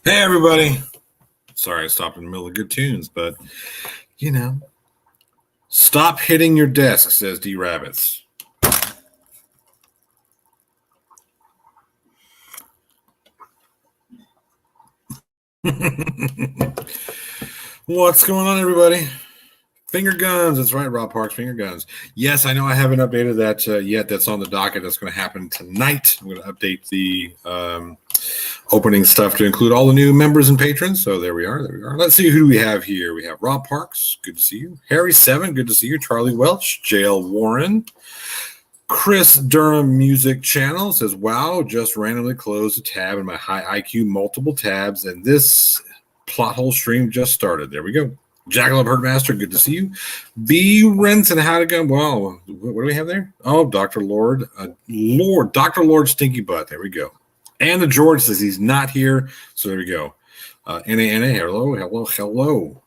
Hey, everybody. Sorry I stopped in the middle of good tunes, but, you know, stop hitting your desk, says D Rabbits. What's going on, everybody? Finger guns. That's right, Rob Parks, finger guns. Yes, I know I haven't updated that yet. That's on the docket. That's going to happen tonight. I'm going to update the opening stuff to include all the new members and patrons. So there we are. There we are. Let's see who we have here. We have Rob Parks. Good to see you. Harry Seven. Good to see you. Charlie Welch. JL Warren. Chris Durham Music Channel says, wow, just randomly closed a tab in my high IQ multiple tabs, and this plot hole stream just started. There we go. Jackalope Herdmaster, good to see you. B. Renson, how'd it go? Well, what do we have there? Oh, Dr. Lord. Dr. Lord Stinky Butt. There we go. And the George says he's not here, so there we go. NA, hello.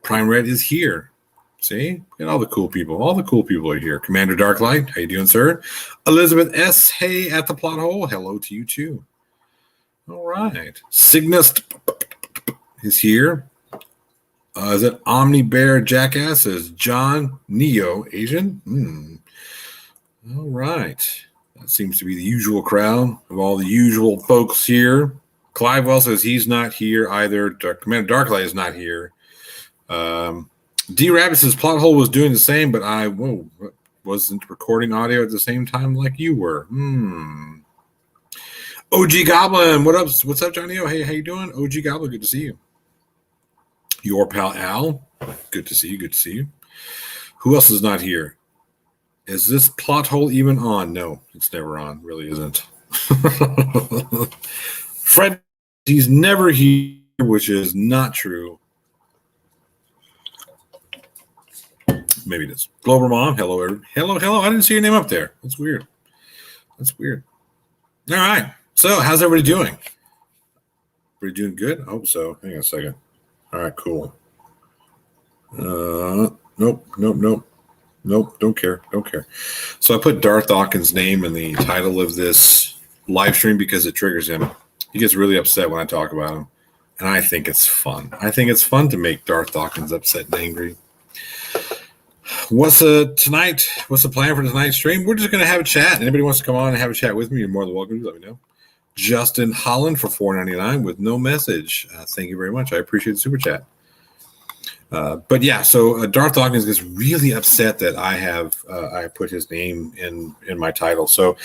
Prime Red is here. See, and all the cool people. All the cool people are here. Commander Darklight, how you doing, sir? Elizabeth S. Hey, at the plot hole. Hello to you too. All right. Cygnus is here. Is it Omni Bear Jackass? Is John Neo Asian? All right. That seems to be the usual crowd of all the usual folks here. Clive Well says he's not here either. Commander Darklight is not here. D Rabbit says plot hole was doing the same, but I wasn't recording audio at the same time like you were. OG Goblin, what up? What's up, Johnny? Hey, how you doing? OG Goblin, good to see you. Your pal Al, good to see you. Good to see you. Who else is not here? Is this plot hole even on? No, it's never on. Really isn't. Fred, he's never here, which is not true. Maybe it is. Global Mom, hello. I didn't see your name up there. That's weird. All right. So, how's everybody doing? Everybody doing good? I hope so. Hang on a second. All right, cool. Nope. Don't care. So I put Darth Dawkins' name in the title of this live stream because it triggers him. He gets really upset when I talk about him, and I think it's fun. I think it's fun to make Darth Dawkins upset and angry. What's the plan for tonight's stream? We're just going to have a chat. Anybody wants to come on and have a chat with me, you're more than welcome to. Let me know. Justin Holland for $4.99 with no message. Thank you very much. I appreciate the super chat. But yeah, so Darth Dawkins gets really upset that I put his name in my title. So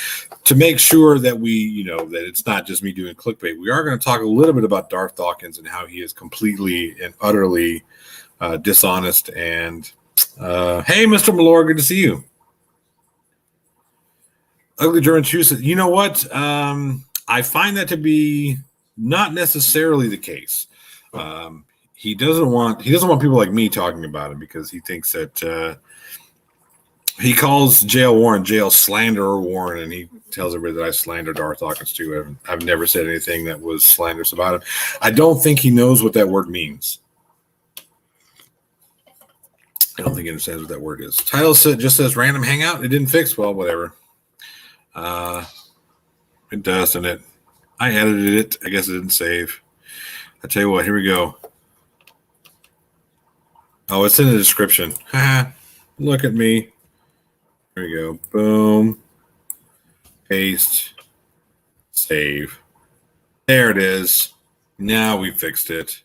to make sure that that it's not just me doing clickbait, we are going to talk a little bit about Darth Dawkins and how he is completely and utterly dishonest. And hey, Mr. Malore, good to see you. Ugly German Shoe says, you know what? I find that to be not necessarily the case. He doesn't want people like me talking about him because he thinks that he calls Jail Warren Jail Slanderer Warren, and he tells everybody that I slander Darth Dawkins too. I've never said anything that was slanderous about him. I don't think he knows what that word means. I don't think he understands what that word is. Title just says random hangout. It didn't fix. Well, whatever. It does, doesn't it? I edited it. I guess it didn't save. I tell you what, here we go. Oh, it's in the description. Look at me. Here we go. Boom. Paste. Save. There it is. Now we fixed it.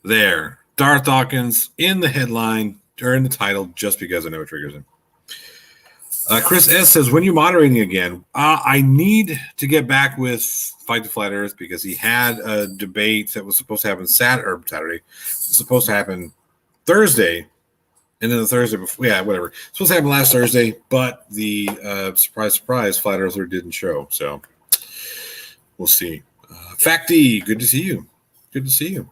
There. Darth Dawkins in the headline or in the title just because I know it triggers him. Chris S. says, when you're moderating again, I need to get back with Fight the Flat Earth because he had a debate that was supposed to happen Saturday. It's supposed to happen Thursday. And then the Thursday before, whatever. It's supposed to happen last Thursday, but the surprise, Flat Earther didn't show. So we'll see. Facty, good to see you.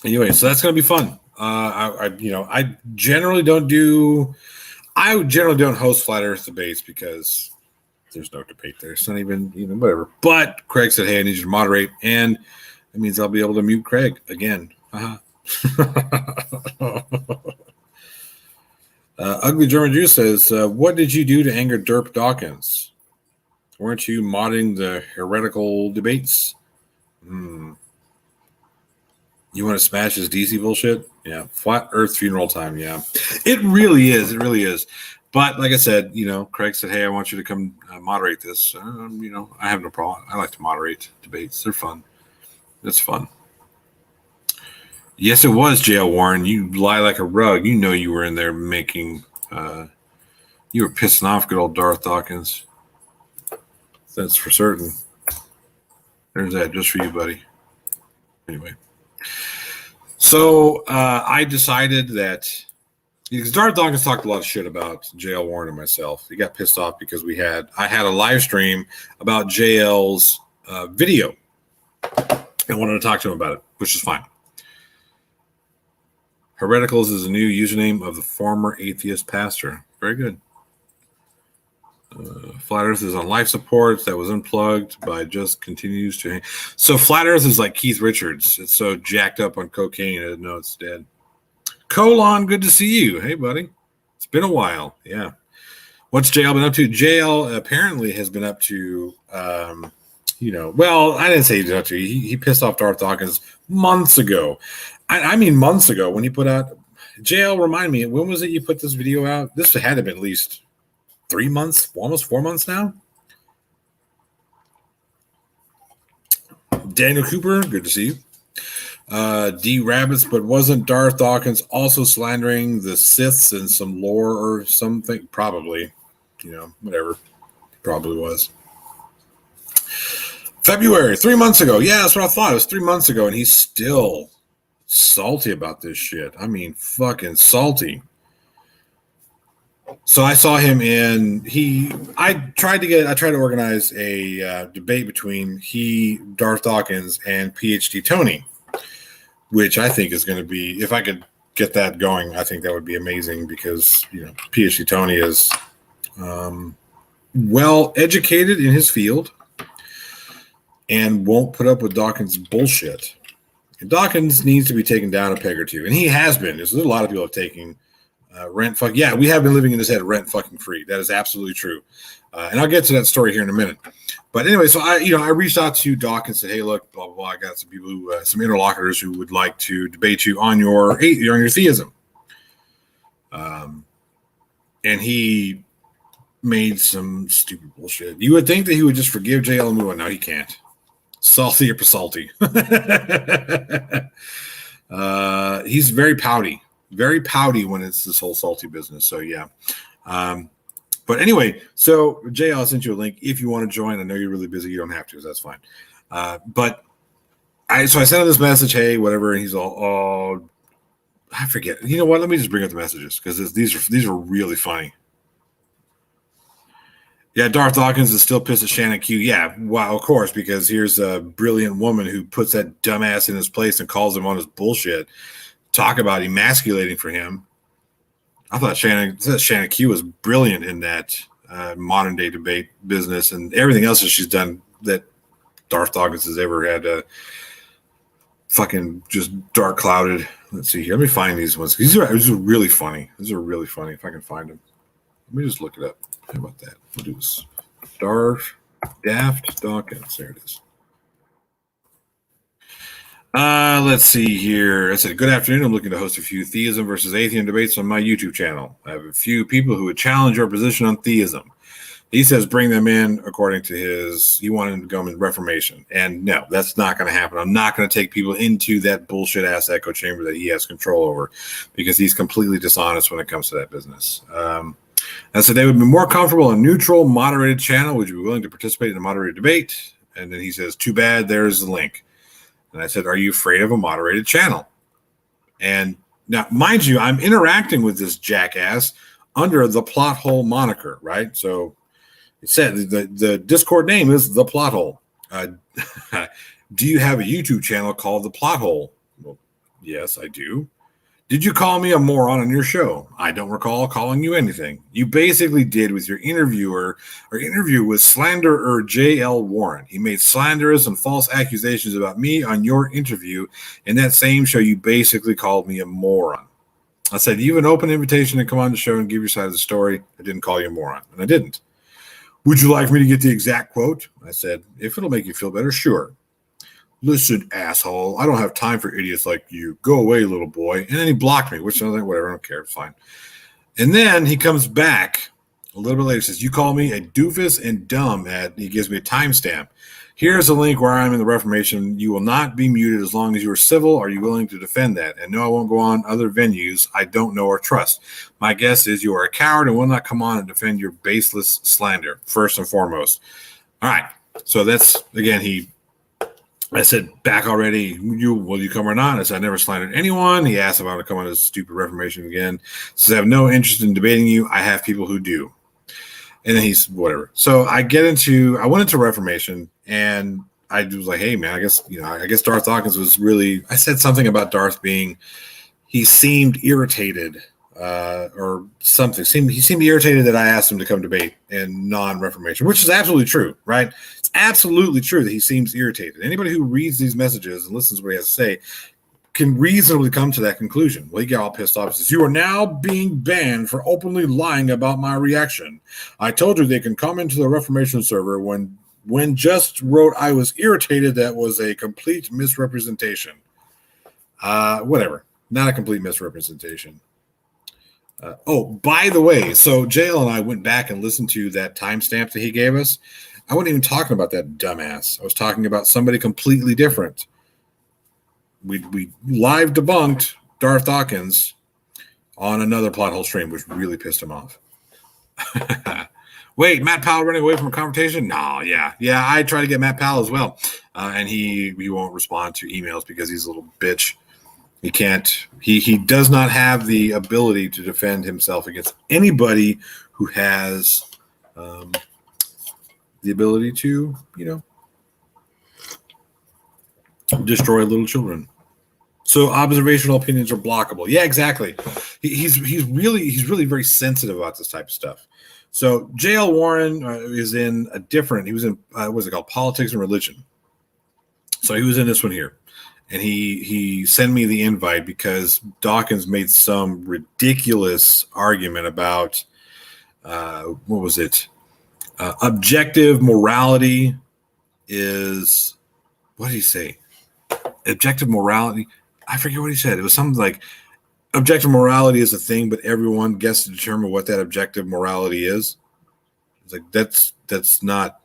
Anyway, so that's going to be fun. I generally don't host Flat Earth debates because there's no debate there. It's not even, whatever. But Craig said, hey, I need you to moderate. And that means I'll be able to mute Craig again. Ugly German Jew says, what did you do to anger Derp Dawkins? Weren't you modding the heretical debates? You want to smash this DC bullshit? Yeah. Flat Earth funeral time. Yeah. It really is. It really is. But like I said, Craig said, hey, I want you to come moderate this. I have no problem. I like to moderate debates. They're fun. It's fun. Yes, it was, J.L. Warren. You lie like a rug. You know you were in there making, you were pissing off good old Darth Dawkins. That's for certain. There's that just for you, buddy. Anyway. So I decided that, because Darth Dawkins talked a lot of shit about JL Warren and myself. He got pissed off because I had a live stream about JL's video. I wanted to talk to him about it, which is fine. Hereticals is a new username of the former atheist pastor. Very good. Flat Earth is on life support that was unplugged by just continues to hang. So Flat Earth is like Keith Richards. It's so jacked up on cocaine, I didn't know it's dead. Colon, good to see you. Hey, buddy. It's been a while. Yeah. What's JL been up to? JL apparently has been up to, well, I didn't say he's been up to. He pissed off Darth Dawkins months ago. I mean months ago when he put out. JL, remind me, when was it you put this video out? This had to have been at least 3 months, almost 4 months now. Daniel Cooper, good to see you. D Rabbits, but wasn't Darth Dawkins also slandering the Siths and some lore or something? Probably, whatever. Probably was. February, 3 months ago. Yeah, that's what I thought. It was 3 months ago, and he's still salty about this shit. I mean, fucking salty. So I saw him I tried to organize a debate between Darth Dawkins, and PhD Tony, which I think is going to be, if I could get that going, I think that would be amazing because, PhD Tony is well educated in his field and won't put up with Dawkins' bullshit. And Dawkins needs to be taken down a peg or two, and he has been. There's a lot of people have taken rent fuck. Yeah, we have been living in his head rent fucking free. That is absolutely true. And I'll get to that story here in a minute. But anyway, so I reached out to Dawkins and said, hey, look, blah, blah, blah. I got some people some interlocutors who would like to debate you on your theism. And he made some stupid bullshit. You would think that he would just forgive JL and move on. No, he can't. Salty or salty. He's very pouty. Very pouty when it's this whole salty business. So, yeah. But anyway, so Jay, I'll send you a link if you want to join. I know you're really busy. You don't have to, so that's fine. But I sent him this message, hey, whatever, and he's all, I forget. You know what? Let me just bring up the messages because these are really funny. Yeah, Darth Dawkins is still pissed at Shannon Q. Yeah, wow, of course, because here's a brilliant woman who puts that dumbass in his place and calls him on his bullshit. Talk about emasculating for him. I thought Shannon Q was brilliant in that modern day debate business and everything else that she's done that Darth Dawkins has ever had fucking just dark clouded. Let's see here. Let me find these ones. These are really funny. These are really funny if I can find them. Let me just look it up. How about that? We'll do this. Daft Dawkins. There it is. Let's see here. I said, good afternoon. I'm looking to host a few theism versus atheism debates on my YouTube channel. I have a few people who would challenge your position on theism. He says bring them in according to he wanted to go in Reformation. And no, that's not going to happen. I'm not going to take people into that bullshit ass echo chamber that he has control over because he's completely dishonest when it comes to that business. I said they would be more comfortable in a neutral, moderated channel. Would you be willing to participate in a moderated debate? And then he says, too bad, there's the link. And I said, are you afraid of a moderated channel? And now, mind you, I'm interacting with this jackass under the Plot Hole moniker, right? So it said the Discord name is the Plot Hole. Do you have a YouTube channel called the Plot Hole? Well, yes, I do. Did you call me a moron on your show? I don't recall calling you anything. You basically did with your interview with slanderer J.L. Warren. He made slanderous and false accusations about me on your interview. In that same show, you basically called me a moron. I said, you have an open invitation to come on the show and give your side of the story. I didn't call you a moron, and I didn't. Would you like me to get the exact quote? I said, if it'll make you feel better, sure. Listen, asshole, I don't have time for idiots like you. Go away, little boy. And then he blocked me, which I was like, whatever, I don't care. It's fine. And then he comes back a little bit later, says, you call me a doofus and dumb. He gives me a timestamp. Here's a link where I'm in the Reformation. You will not be muted as long as you are civil. Are you willing to defend that? And no, I won't go on other venues I don't know or trust. My guess is you are a coward and will not come on and defend your baseless slander, first and foremost. All right. So that's, again, I said, back already, will you come or not? I said, I never slandered anyone. He asked if I would come on his stupid Reformation again. Says, I have no interest in debating you. I have people who do. And then he's whatever. So I went into Reformation, and I was like, hey, man, I guess Darth Dawkins was really, I said something about Darth he seemed irritated or something. He seemed irritated that I asked him to come debate in non-Reformation, which is absolutely true, right? It's absolutely true that he seems irritated. Anybody who reads these messages and listens to what he has to say can reasonably come to that conclusion. Well, he got all pissed off. He says, you are now being banned for openly lying about my reaction. I told you they can come into the Reformation server when just wrote I was irritated. That was a complete misrepresentation. Whatever. Not a complete misrepresentation. By the way, so JL and I went back and listened to that timestamp that he gave us. I wasn't even talking about that dumbass. I was talking about somebody completely different. We live debunked Darth Dawkins on another plot hole stream, which really pissed him off. Wait, Matt Powell running away from a confrontation? No, yeah. I try to get Matt Powell as well, and he won't respond to emails because he's a little bitch. He can't. He does not have the ability to defend himself against anybody who has the ability to, destroy little children. So observational opinions are blockable. Yeah, exactly. He's really very sensitive about this type of stuff. So J.L. Warren is in a different. He was in what's it called? Politics and Religion. So he was in this one here, and he sent me the invite because Dawkins made some ridiculous argument about what was it? Objective morality is, what did he say? Objective morality. I forget what he said. It was something like objective morality is a thing, but everyone gets to determine what that objective morality is. It's like that's not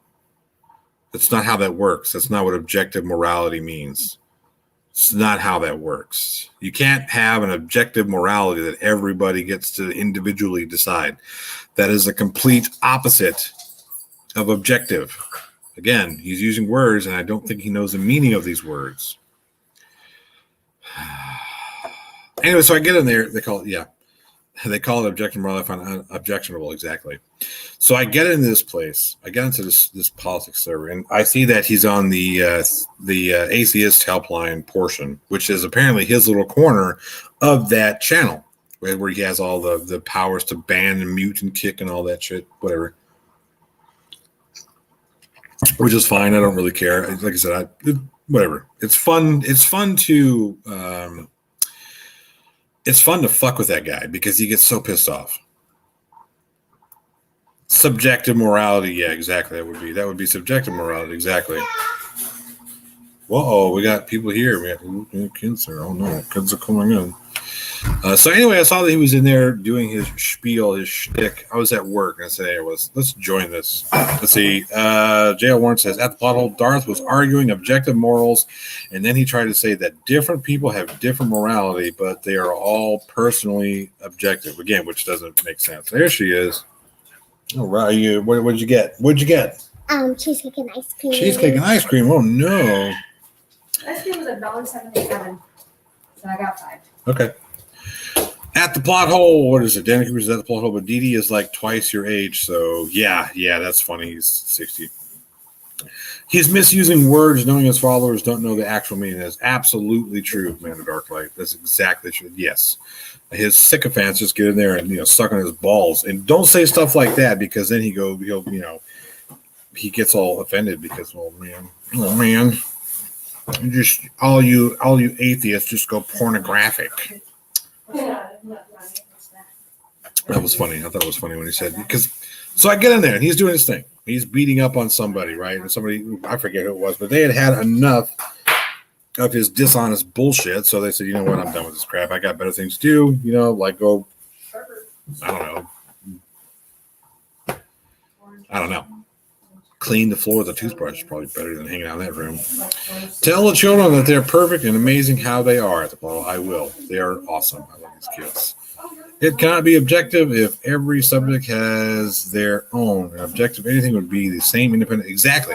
how that works. That's not what objective morality means. It's not how that works. You can't have an objective morality that everybody gets to individually decide. That is a complete opposite of objective. Again, he's using words, and I don't think he knows the meaning of these words. Anyway, so I get in there. They call it objective morality. I find objectionable, exactly. So I get into this place. I get into this politics server, and I see that he's on the atheist helpline portion, which is apparently his little corner of that channel, where he has all the powers to ban and mute and kick and all that shit, whatever. Which is fine. I don't really care. Like I said, whatever. It's fun. It's fun to fuck with that guy because he gets so pissed off. Subjective morality, yeah, exactly. That would be subjective morality, exactly. Whoa, we got people here. We got kids here. Oh no, kids are coming in. So anyway, I saw that he was in there doing his spiel, his shtick. I was at work, and I said, hey, let's join this. Let's see. J.L. Warren says, at the plot hole, Darth was arguing objective morals, and then he tried to say that different people have different morality, but they are all personally objective. Again, which doesn't make sense. There she is. All right, what did you get? What'd you get? Cheesecake and ice cream. Cheesecake and ice cream. Oh, no. Ice cream was $1.77, so I got 5. Okay. At the plot hole, what is it? Danny Cooper's at the plot hole, but Dee Dee is like twice your age. So yeah, that's funny. He's 60. He's misusing words, knowing his followers don't know the actual meaning. That's absolutely true, Man of Dark Light. That's exactly true. Yes. His sycophants just get in there and, suck on his balls. And don't say stuff like that because then he gets all offended because, oh man, just all you atheists just go pornographic. That was funny. I thought it was funny when he said, so I get in there and he's doing his thing. He's beating up on somebody, right? And somebody, I forget who it was, but they had enough of his dishonest bullshit. So they said, you know what? I'm done with this crap. I got better things to do, like go, I don't know. Clean the floor with a toothbrush. Probably better than hanging out in that room. Tell the children that they're perfect and amazing how they are. Well, I will. They are awesome. I love these kids. It cannot be objective if every subject has their own. An objective anything would be the same independent. Exactly.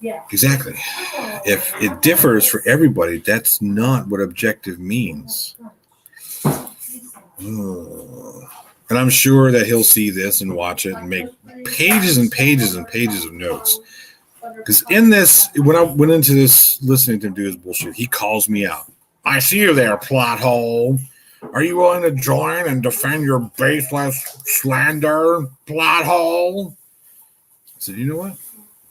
If it differs for everybody, that's not what objective means. And I'm sure that he'll see this and watch it and make pages and pages and pages of notes. Because in this, when I went into this listening to him do his bullshit, he calls me out. I see you there, plot hole. Are you willing to join and defend your baseless slander, plot hole? I said, you know what?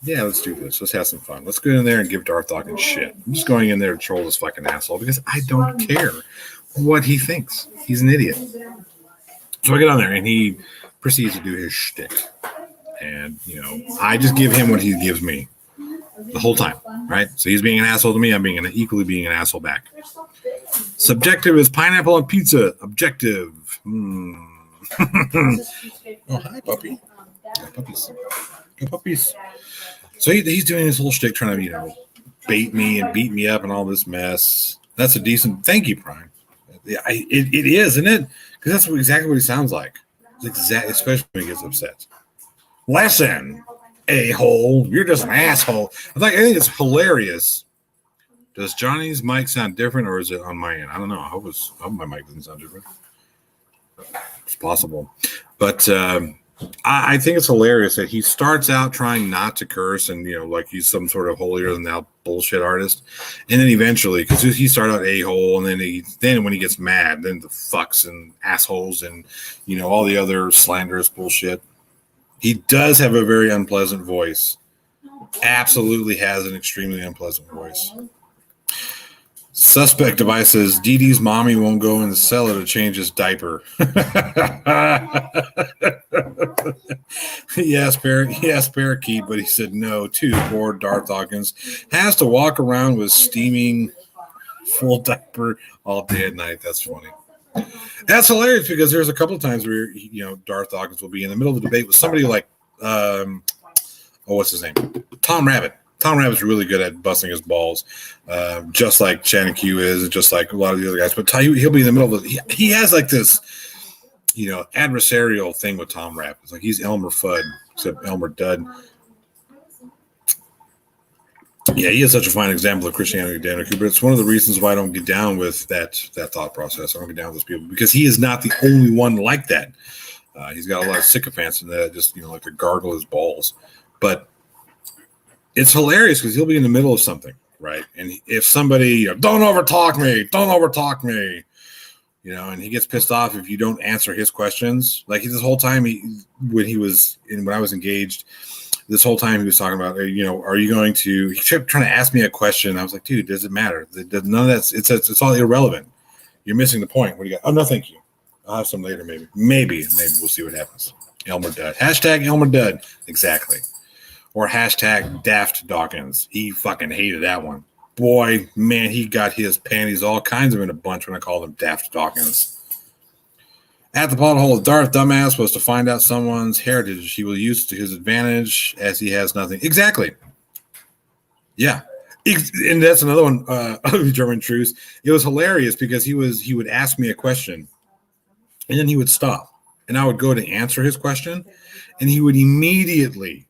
Yeah, let's do this. Let's have some fun. Let's go in there and give Darth Dawkins shit. I'm just going in there to troll this fucking asshole because I don't care what he thinks. He's an idiot. So I get on there and he proceeds to do his shtick. And, I just give him what he gives me the whole time, right? So he's being an asshole to me. I'm equally being an asshole back. Subjective is pineapple on pizza. Objective. Oh, hi, puppy. Hi, puppies. Good puppies. So he's doing his whole shtick trying to, bait me and beat me up and all this mess. That's a decent, thank you, Prime. It is, isn't it? Because that's exactly what he sounds like. Especially when he gets upset. Listen, a-hole. You're just an asshole. I think it's hilarious. Does Johnny's mic sound different or is it on my end? I don't know. I hope my mic doesn't sound different. It's possible. But I think it's hilarious that he starts out trying not to curse and, like he's some sort of holier than thou bullshit artist. And then eventually, because he started out a-hole and then when he gets mad, then the fucks and assholes and, all the other slanderous bullshit. He does have a very unpleasant voice. Absolutely has an extremely unpleasant voice. Suspect device says Dee Dee's mommy won't go in the cellar to change his diaper. He asked Parakeet, but he said no too. Poor Darth Dawkins has to walk around with steaming full diaper all day and night. That's funny. That's hilarious because there's a couple of times where Darth Dawkins will be in the middle of a debate with somebody like what's his name? Tom Rabbit. Tom Rabbit's really good at busting his balls, just like Shannon Q is, just like a lot of the other guys. But he'll be in the middle of it. He has like this, adversarial thing with Tom Rabbit. It's like he's Elmer Fudd, except Elmer Dud. Yeah, he is such a fine example of Christianity, Daniel Q. But it's one of the reasons why I don't get down with that thought process. I don't get down with those people because he is not the only one like that. He's got a lot of sycophants in that just like to gargle his balls, but. It's hilarious because he'll be in the middle of something, right? And if somebody, don't overtalk me, and he gets pissed off if you don't answer his questions. Like this whole time, when I was engaged, this whole time he was talking about, are you going to? He kept trying to ask me a question. I was like, dude, does it matter? None of that's. It's all irrelevant. You're missing the point. What do you got? Oh no, thank you. I'll have some later, maybe. Maybe we'll see what happens. Elmer Dud. Hashtag Elmer Dud. Exactly. Or hashtag Daft Dawkins. He fucking hated that one. Boy, man, he got his panties all kinds of in a bunch when I called him Daft Dawkins. At the pothole, Darth Dumbass was to find out someone's heritage. He will use it to his advantage as he has nothing. Exactly. Yeah. And that's another one of German Truce. It was hilarious because he would ask me a question and then he would stop. And I would go to answer his question and he would immediately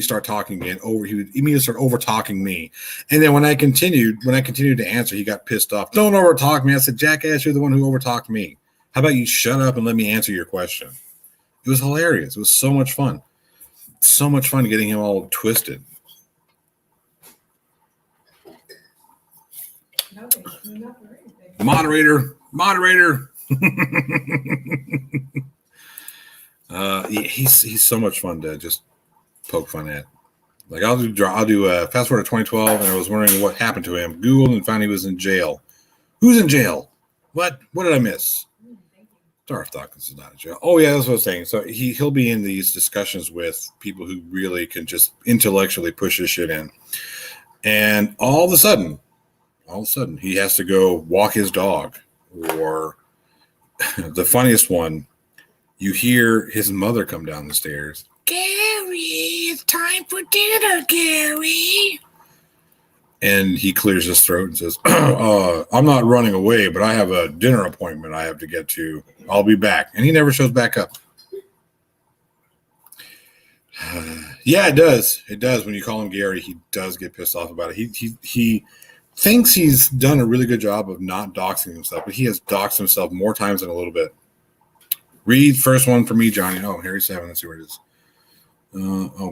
start talking again. He would immediately start over talking me. And then when I continued to answer, he got pissed off. Don't over talk me. I said, jackass, you're the one who over talked me. How about you shut up and let me answer your question? It was hilarious. It was so much fun. So much fun getting him all twisted. Moderator. He's so much fun to just poke fun at. Like I'll do fast forward to 2012, and I was wondering what happened to him. Googled and found he was in jail. Who's in jail? What did I miss? Darth Dawkins is not in jail. Oh yeah, that's what I was saying. So he'll be in these discussions with people who really can just intellectually push this shit in, and all of a sudden, he has to go walk his dog, or the funniest one, you hear his mother come down the stairs. Gary, it's time for dinner, Gary. And he clears his throat and says, I'm not running away, but I have a dinner appointment I have to get to. I'll be back. And he never shows back up. Yeah, it does. It does. When you call him Gary, he does get pissed off about it. He thinks he's done a really good job of not doxing himself, but he has doxed himself more times than a little bit. Read first one for me, Johnny. Oh, Harry 7. Let's see where it is.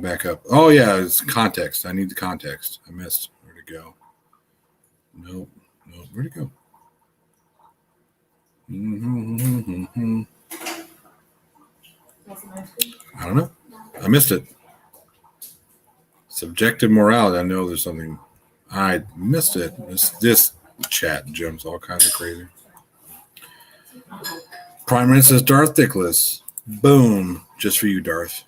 Back up. Oh, yeah, it's context. I need the context. I missed. Where'd it go? No. Where'd it go? I don't know. I missed it. Subjective morality. I know there's something. I missed it. This chat jumps all kinds of crazy. Prime Minister says Darth Dickless. Boom. Just for you, Darth.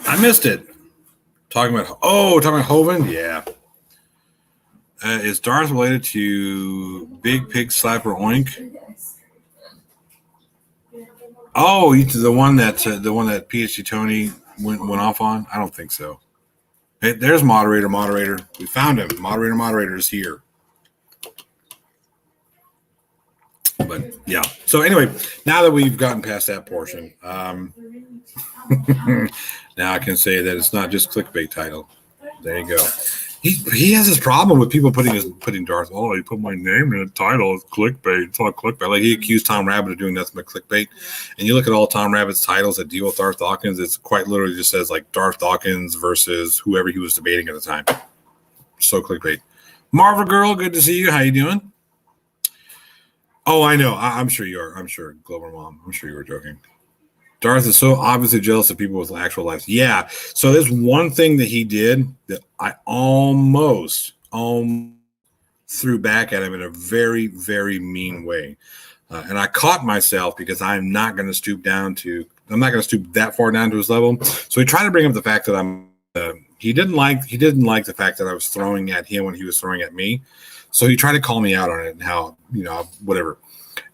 I missed it. Talking about Hovind? Yeah. Is Darth related to Big Pig Slapper Oink? Oh, the one that PhD Tony went off on? I don't think so. Hey, there's moderator. We found him. Moderator is here. But yeah. So anyway, now that we've gotten past that portion, now I can say that it's not just clickbait title. There you go. He has this problem with people putting Darth. Oh, he put my name in the title. It's clickbait. It's all clickbait. Like he accused Tom Rabbit of doing nothing but clickbait. And you look at all Tom Rabbit's titles that deal with Darth Dawkins. It's quite literally just says like Darth Dawkins versus whoever he was debating at the time. So clickbait. Marvel Girl, good to see you. How you doing? Oh, I know. I'm sure you are. I'm sure, Global Mom. I'm sure you were joking. Darth is so obviously jealous of people with actual lives. Yeah. So there's one thing that he did that I almost threw back at him in a very, very mean way. And I caught myself because I'm not going to stoop that far down to his level. So he tried to bring up the fact that he didn't like the fact that I was throwing at him when he was throwing at me. So he tried to call me out on it and how, whatever.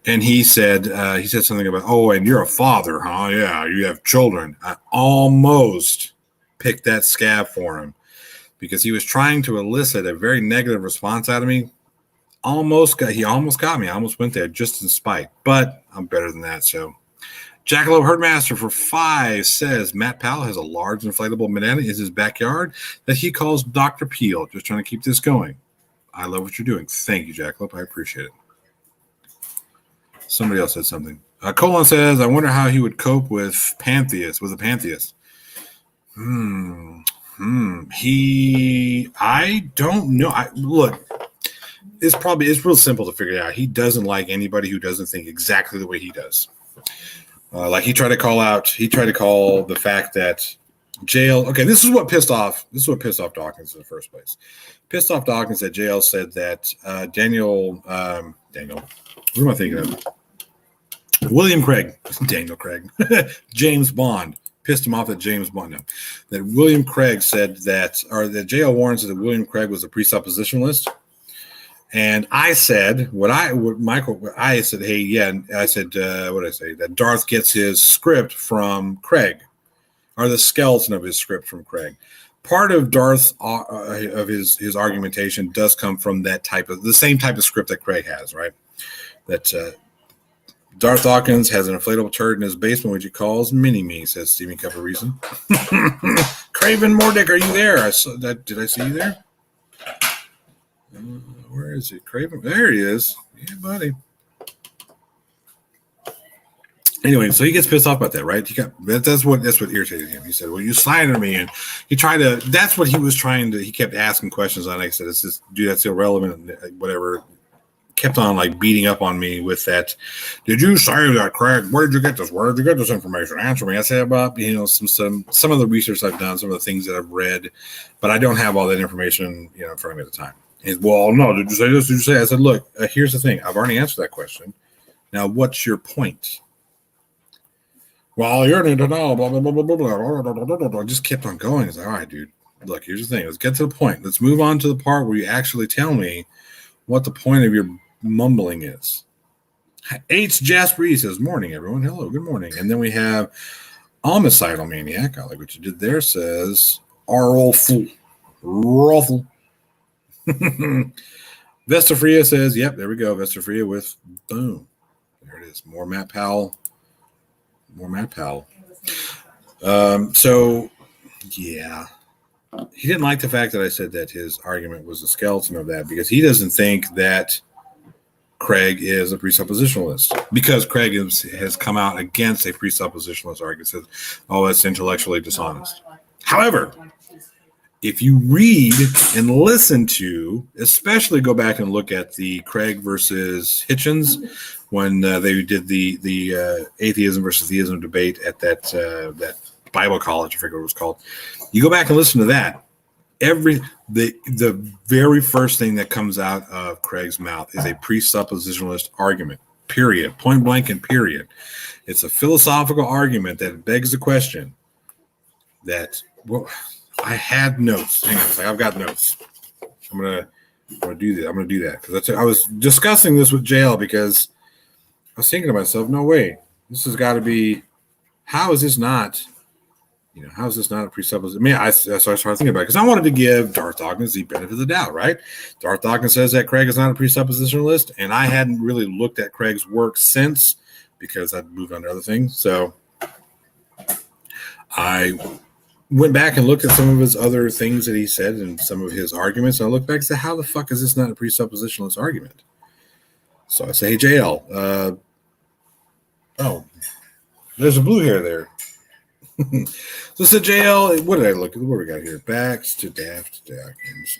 And he said something about, oh, and you're a father, huh? Yeah, you have children. I almost picked that scab for him because he was trying to elicit a very negative response out of me. He almost got me. I almost went there just in spite, but I'm better than that. So Jackalope Herdmaster for 5 says Matt Powell has a large inflatable banana in his backyard that he calls Dr. Peel. Just trying to keep this going. I love what you're doing. Thank you, Jackalope. I appreciate it. Somebody else said something. Colin says, I wonder how he would cope with a pantheist. I don't know. Look, it's real simple to figure out. He doesn't like anybody who doesn't think exactly the way he does. Like he tried to call the fact that jail. Okay, this is what pissed off Dawkins in the first place. Pissed off Dawkins that jail said that Daniel. Who am I thinking of? William Craig. Daniel Craig. James Bond. Pissed him off that James Bond. No. That William Craig said that, or that J.L. Warren said that William Craig was a presuppositionalist. And I said, I said, hey, yeah. I said, what did I say? That Darth gets his script from Craig, or the skeleton of his script from Craig. Part of Darth's of his argumentation does come from the same type of script that Craig has, right? That Darth Dawkins has an inflatable turd in his basement, which he calls Mini-Me, says Stephen Cup of Reason. Craven Mordick, are you there? I saw that. Did I see you there? Where is it? Craven? There he is. Yeah, buddy. Anyway, so he gets pissed off about that, right? That's what irritated him. He said, well, you slander me. And that's what he was trying to, he kept asking questions on. I said, it's just, dude, that's irrelevant, whatever. Kept on like beating up on me with that. Did you say that, Craig? Where did you get this? Where did you get this information? Answer me. I said about some of the research I've done, some of the things that I've read, but I don't have all that information in front of me at the time. Well, no, did you say this? Did you say? I said, look, here's the thing. I've already answered that question. Now, what's your point? Well, you're in denial, blah, blah, blah, blah, blah, blah, blah. I just kept on going. It's like, all right, dude. Look, here's the thing. Let's get to the point. Let's move on to the part where you actually tell me what the point of your mumbling is. H. Jasper E says, morning, everyone. Hello, good morning. And then we have Homicidal Maniac, I like what you did there, says, Arlful. Ruffle. Vestafria says, yep, there we go. Vestafria with boom. There it is. More Matt Powell. So, yeah. He didn't like the fact that I said that his argument was a skeleton of that because he doesn't think that Craig is a presuppositionalist because Craig has come out against a presuppositionalist argument. Says, oh, that's intellectually dishonest. However, if you read and listen to, especially go back and look at the Craig versus Hitchens when they did the atheism versus theism debate at that Bible college, I forget what it was called. You go back and listen to that. The very first thing that comes out of Craig's mouth is a presuppositionalist argument. Period. Point blank and period. It's a philosophical argument that begs the question that I had notes. Hang on, it's like I've got notes. I'm gonna do that. I'm gonna do that because I was discussing this with JL because I was thinking to myself, no way, this has got to be. How is this not? How is this not a presupposition? I mean, so I started thinking about it because I wanted to give Darth Dawkins the benefit of the doubt, right? Darth Dawkins says that Craig is not a presuppositionalist, and I hadn't really looked at Craig's work since because I'd moved on to other things. So I went back and looked at some of his other things that he said and some of his arguments. And I looked back and said, how the fuck is this not a presuppositionalist argument? So I say, hey, JL, oh, there's a blue hair there. So I said, JL, what did I look at? What we got here? Backs to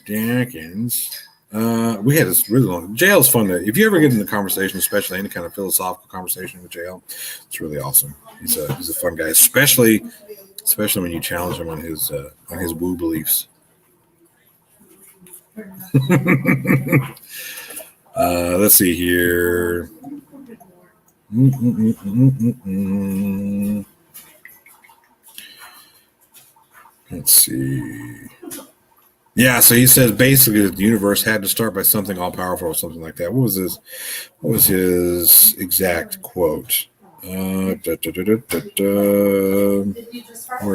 Dawkins. We had this really long. JL's fun. If you ever get in the conversation, especially any kind of philosophical conversation with JL, it's really awesome. He's a fun guy, especially when you challenge him on his woo beliefs. Let's see here. Let's see. Yeah, so he says basically that the universe had to start by something all powerful or something like that. What was his exact quote? Where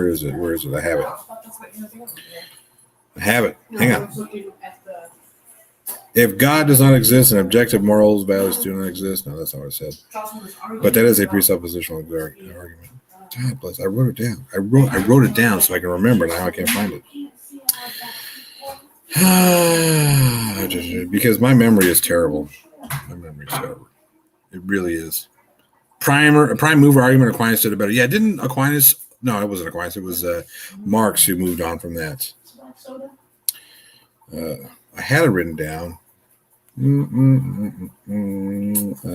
is it? I have it. Hang on. If God does not exist and objective morals values do not exist, no, that's not what it said. But that is a presuppositional argument. God bless. I wrote it down. I wrote it down so I can remember it. Now I can't find it. Because my memory is terrible. It really is. Prime mover argument. Aquinas did it better. Yeah, didn't Aquinas? No, it wasn't Aquinas. It was Marx who moved on from that. I had it written down. I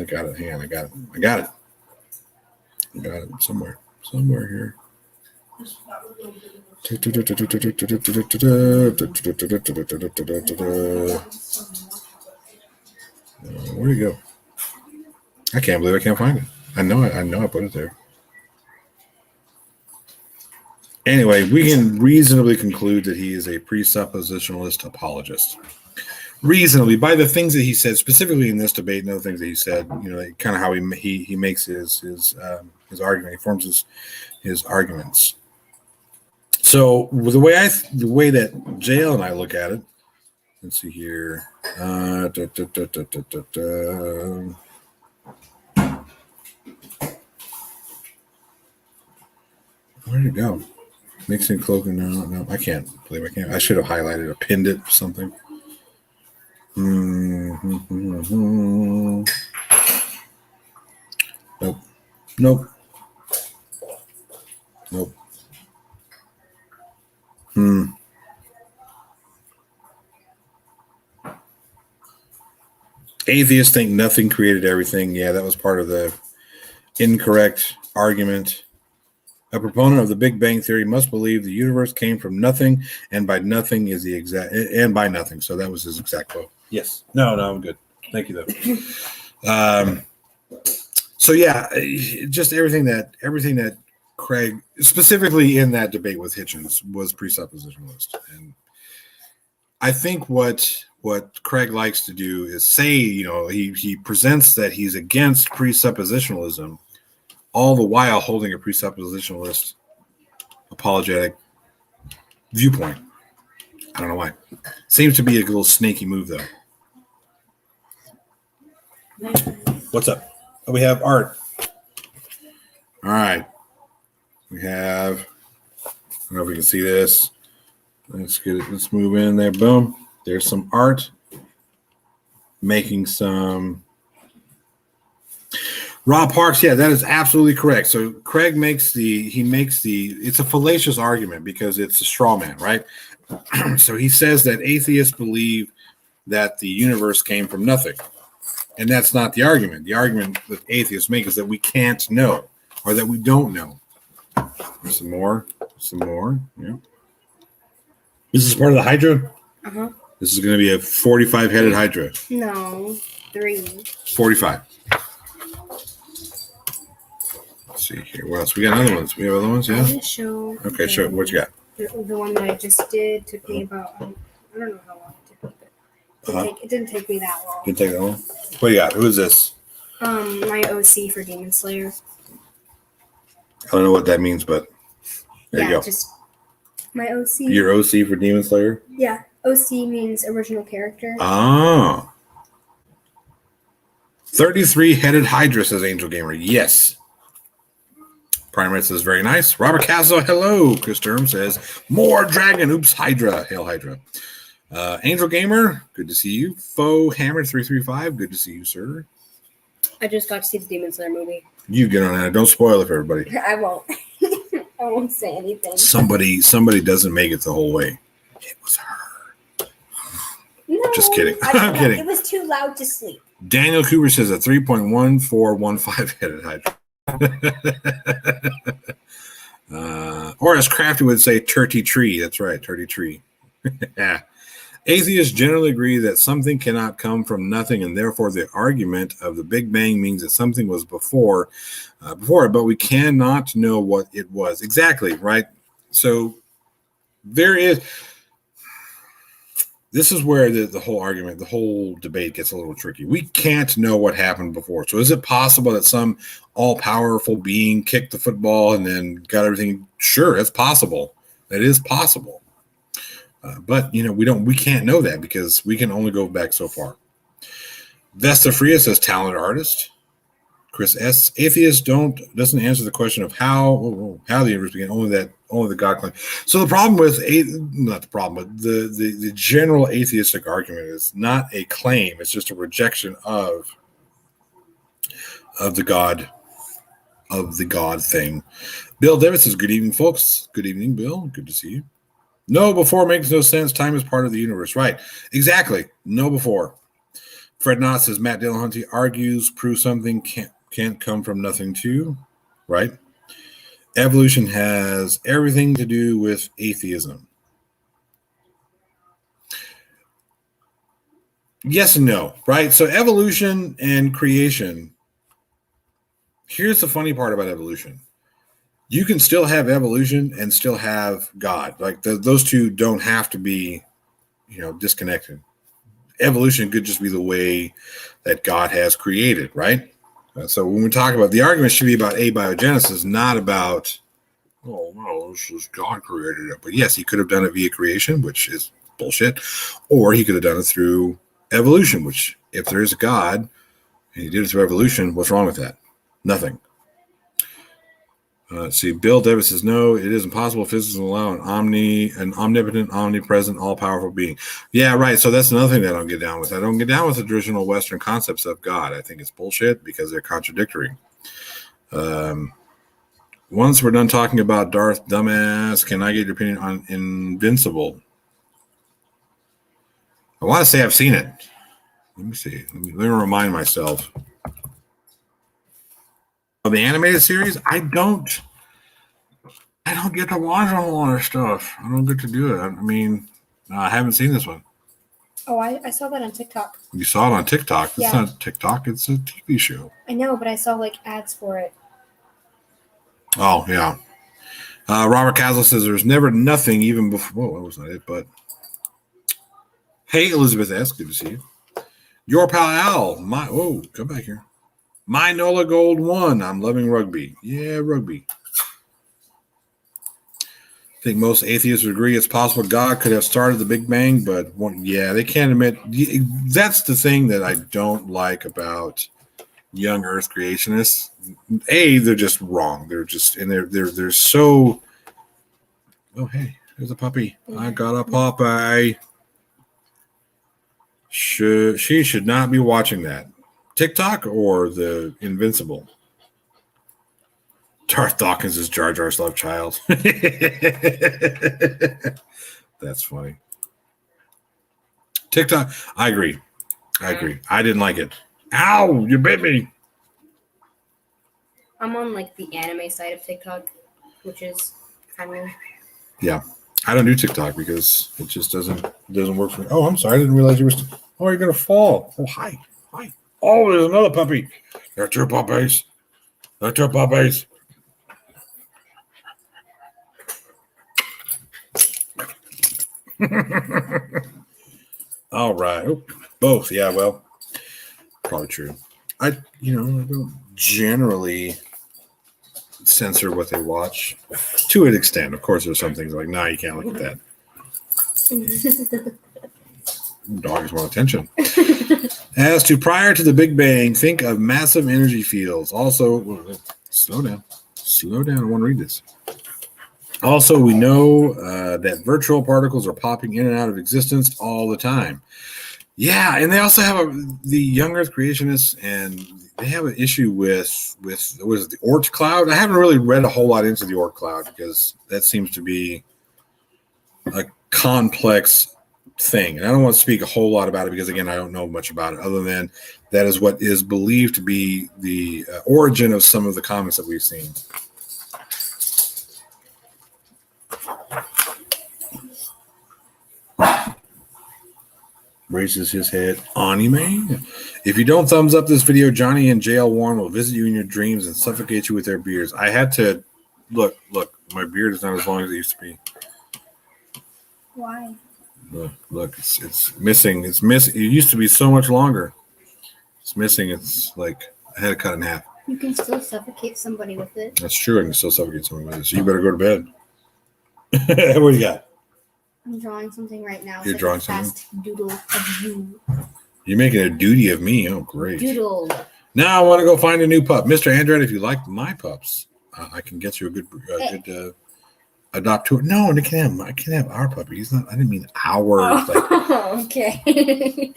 got it. Hang on. I got it. I got it somewhere here. Where'd it go? I can't believe I can't find it. I know I put it there. Anyway, we can reasonably conclude that he is a presuppositionalist apologist. Reasonably, by the things that he said, specifically in this debate and other things that he said, kind of how he makes his argument, he forms his arguments. So the way that JL and I look at it, let's see here. Where did it go? Mixing clothing? No, I can't believe I can't. I should have highlighted or pinned it or something. Nope. Atheists think nothing created everything. Yeah, that was part of the incorrect argument. A proponent of the Big Bang Theory must believe the universe came from nothing, and by nothing is the exact and by nothing. So that was his exact quote. Yes. No, I'm good. Thank you though. So yeah, just everything that Craig, specifically in that debate with Hitchens, was presuppositionalist, and I think what Craig likes to do is say, he presents that he's against presuppositionalism, all the while holding a presuppositionalist apologetic viewpoint. I don't know why. Seems to be a little snaky move, though. What's up? Oh, we have art. All right. We have, I don't know if we can see this. Let's get it. Let's move in there. Boom. There's some art. Making some. Rob Parks, yeah, that is absolutely correct. So Craig it's a fallacious argument because it's a straw man, right? So he says that atheists believe that the universe came from nothing. And that's not the argument. The argument that atheists make is that we can't know or that we don't know. There's some more. Yeah. This is part of the Hydra? Uh-huh. This is going to be a 45-headed Hydra. No, 3. 45. Let's see here. What else? We got other ones. We have other ones, yeah? I'm going to show. Okay, sure. What you got? The one that I just did took me about, I don't know how long it took me, but it didn't take me that long. Didn't take that long? What do you got? Who is this? My OC for Demon Slayer. I don't know what that means, but there you go. Just my OC. Your OC for Demon Slayer? Yeah. OC means original character. Ah. 33-headed Hydra, says Angel Gamer. Yes. Primate says, very nice. Robert Castle, hello. Chris Durham says, more dragon. Oops, Hydra. Hail Hydra. Angel Gamer, good to see you. Foe Hammer 335, good to see you, sir. I just got to see the Demon Slayer movie. You get on that. Don't spoil it for everybody. I won't. I won't say anything. Somebody doesn't make it the whole way. It was her. No, Just kidding. I'm kidding. It was too loud to sleep. Daniel Cooper says a 3.1415 headed Hydra. Or as Crafty would say, turkey tree. That's right, turkey tree. Yeah. Atheists generally agree that something cannot come from nothing, and therefore the argument of the Big Bang means that something was before it, but we cannot know what it was. Exactly, right? So this is where the whole argument, the whole debate gets a little tricky. We can't know what happened before. So is it possible that some all-powerful being kicked the football and then got everything? Sure, it's possible. That is possible. But we can't know that because we can only go back so far. Vesta Freya says talented artist. Chris S. Atheists doesn't answer the question of how the universe began. Only the God claim. So the problem with not the problem, but the general atheistic argument is not a claim. It's just a rejection of the God thing. Bill Davis says, good evening, folks. Good evening, Bill. Good to see you. No before makes no sense. Time is part of the universe. Right. Exactly. No before. Fred Knott says Matt Dillahunty argues prove something can't come from nothing too. Right. Evolution has everything to do with atheism. Yes and no. Right. So evolution and creation. Here's the funny part about evolution. You can still have evolution and still have God. Like those two don't have to be, disconnected. Evolution could just be the way that God has created, right? So when we talk about the argument should be about abiogenesis, not about, oh no, this is God created it. But yes, he could have done it via creation, which is bullshit, or he could have done it through evolution, which if there is a God and he did it through evolution, what's wrong with that? Nothing. Let's see. Bill Davis says, no, it is impossible. Physics will allow an omnipotent, omnipresent, all-powerful being. Yeah, right. So that's another thing that I don't get down with. I don't get down with the traditional Western concepts of God. I think it's bullshit because they're contradictory. Once we're done talking about Darth Dumbass, can I get your opinion on Invincible? I want to say I've seen it. Let me see. Let me remind myself. The animated series, I don't I don't get to watch a whole lot of stuff. I don't get to do it. I mean, I haven't seen this one. Oh, I saw that on TikTok. You saw it on TikTok. It's Yeah. not TikTok. It's a TV show. I know, but I saw like ads for it. Oh, yeah. Robert Castle says there's never nothing even before. Whoa, that was not it, but. Hey, Elizabeth S. Good to see you. Your pal Al. Whoa, come back here. My Nola Gold 1. I'm loving rugby. Yeah, rugby. I think most atheists would agree it's possible God could have started the Big Bang, but they can't admit. That's the thing that I don't like about young Earth creationists. They're just wrong. They're just and they're so. Oh, hey, there's a puppy. I got a puppy. She should not be watching that. TikTok or the Invincible. Darth Dawkins is Jar Jar's love child. That's funny. TikTok, I agree. I didn't like it. Ow, you bit me. I'm on like the anime side of TikTok, which is kind of. Yeah, I don't do TikTok because it just doesn't work for me. Oh, I'm sorry, I didn't realize you were. Oh, you're gonna fall. Oh, hi. Oh, there's another puppy. They're two puppies. All right. Oh, both. Yeah, well, probably true. I don't generally censor what they watch to an extent. Of course, there's some things like, nah, you can't look at that. Dogs want attention. As to prior to the Big Bang, think of massive energy fields. Also, slow down. I want to read this. Also, we know that virtual particles are popping in and out of existence all the time. Yeah, and they also have the young Earth creationists, and they have an issue with was it the Oort cloud? I haven't really read a whole lot into the Oort cloud because that seems to be a complex thing. And I don't want to speak a whole lot about it because, again, I don't know much about it other than that is what is believed to be the origin of some of the comments that we've seen. Raises his head. Anime? If you don't thumbs up this video, Johnny and JL Warren will visit you in your dreams and suffocate you with their beards. I had to look, my beard is not as long as it used to be. Why? Look, it's missing. It's missing. It used to be so much longer. It's missing. It's like I had to cut it in half. You can still suffocate somebody with it. That's true. I can still suffocate someone with it. So you better go to bed. What do you got? I'm drawing something right now. You're drawing something? Fast doodle of you. You're making a duty of me. Oh, great. Doodle. Now I want to go find a new pup. Mr. Android, if you like my pups, I can get you a good adopt to it. No, I can't have our puppy. He's not. I didn't mean ours. Oh, okay.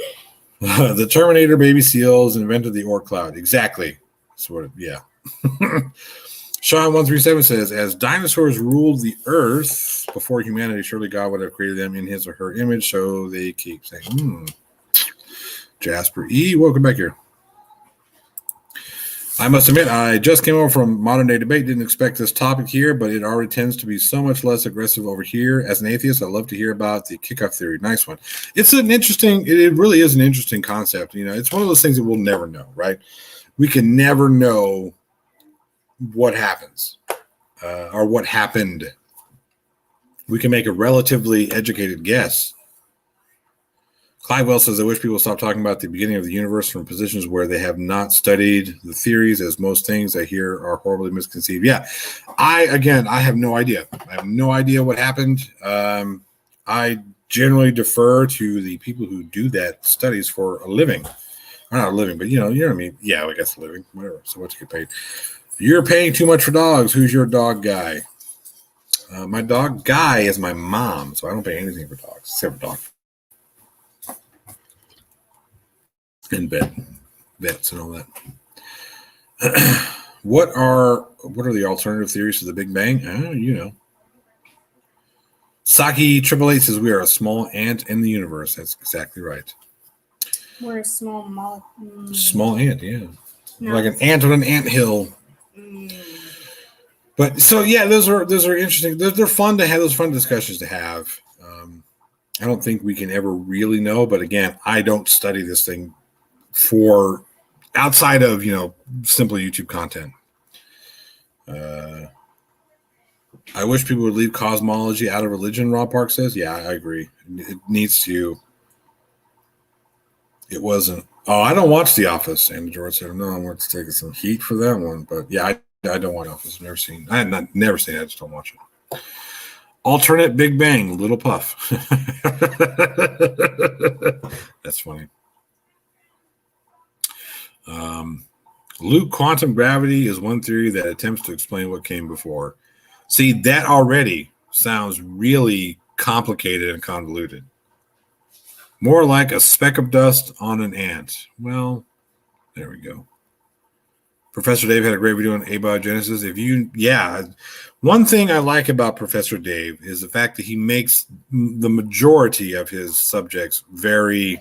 The Terminator baby seals invented the Oort cloud. Exactly. Sort of. Yeah. Sean137 says, as dinosaurs ruled the earth before humanity, surely God would have created them in his or her image. So they keep saying, Jasper E, welcome back here. I must admit, I just came over from Modern Day Debate. Didn't expect this topic here, but it already tends to be so much less aggressive over here. As an atheist, I love to hear about the kickoff theory. Nice one. It really is an interesting concept. It's one of those things that we'll never know, right? We can never know what happens or what happened. We can make a relatively educated guess. Clive Wells says, I wish people stop talking about the beginning of the universe from positions where they have not studied the theories, as most things I hear are horribly misconceived. Yeah, I have no idea. I have no idea what happened. I generally defer to the people who do that studies for a living. Or not a living, but you know what I mean? Yeah, I guess a living, whatever. So what to get paid. You're paying too much for dogs. Who's your dog guy? My dog guy is my mom, so I don't pay anything for dogs, except for dogs. And vets and all that. What are the alternative theories to the Big Bang? Saki 888 says we are a small ant in the universe. That's exactly right. We're a small molecule. Small ant, yeah. No. Like an ant on an anthill. But so yeah, those are interesting. They're fun to have. Those fun discussions to have. I don't think we can ever really know. But again, I don't study this thing for outside of simple YouTube content. I wish people would leave cosmology out of religion. Rob Park says, "Yeah, I agree. It needs to." It wasn't. Oh, I don't watch The Office. And George said, "No, I'm taking some heat for that one." But yeah, I don't watch Office. Never seen. I had never seen it. I just don't watch it. Alternate Big Bang, Little Puff. That's funny. Luke, quantum gravity is one theory that attempts to explain what came before. See, that already sounds really complicated and convoluted. More like a speck of dust on an ant. Well, there we go. Professor Dave had a great video on abiogenesis. One thing I like about Professor Dave is the fact that he makes the majority of his subjects very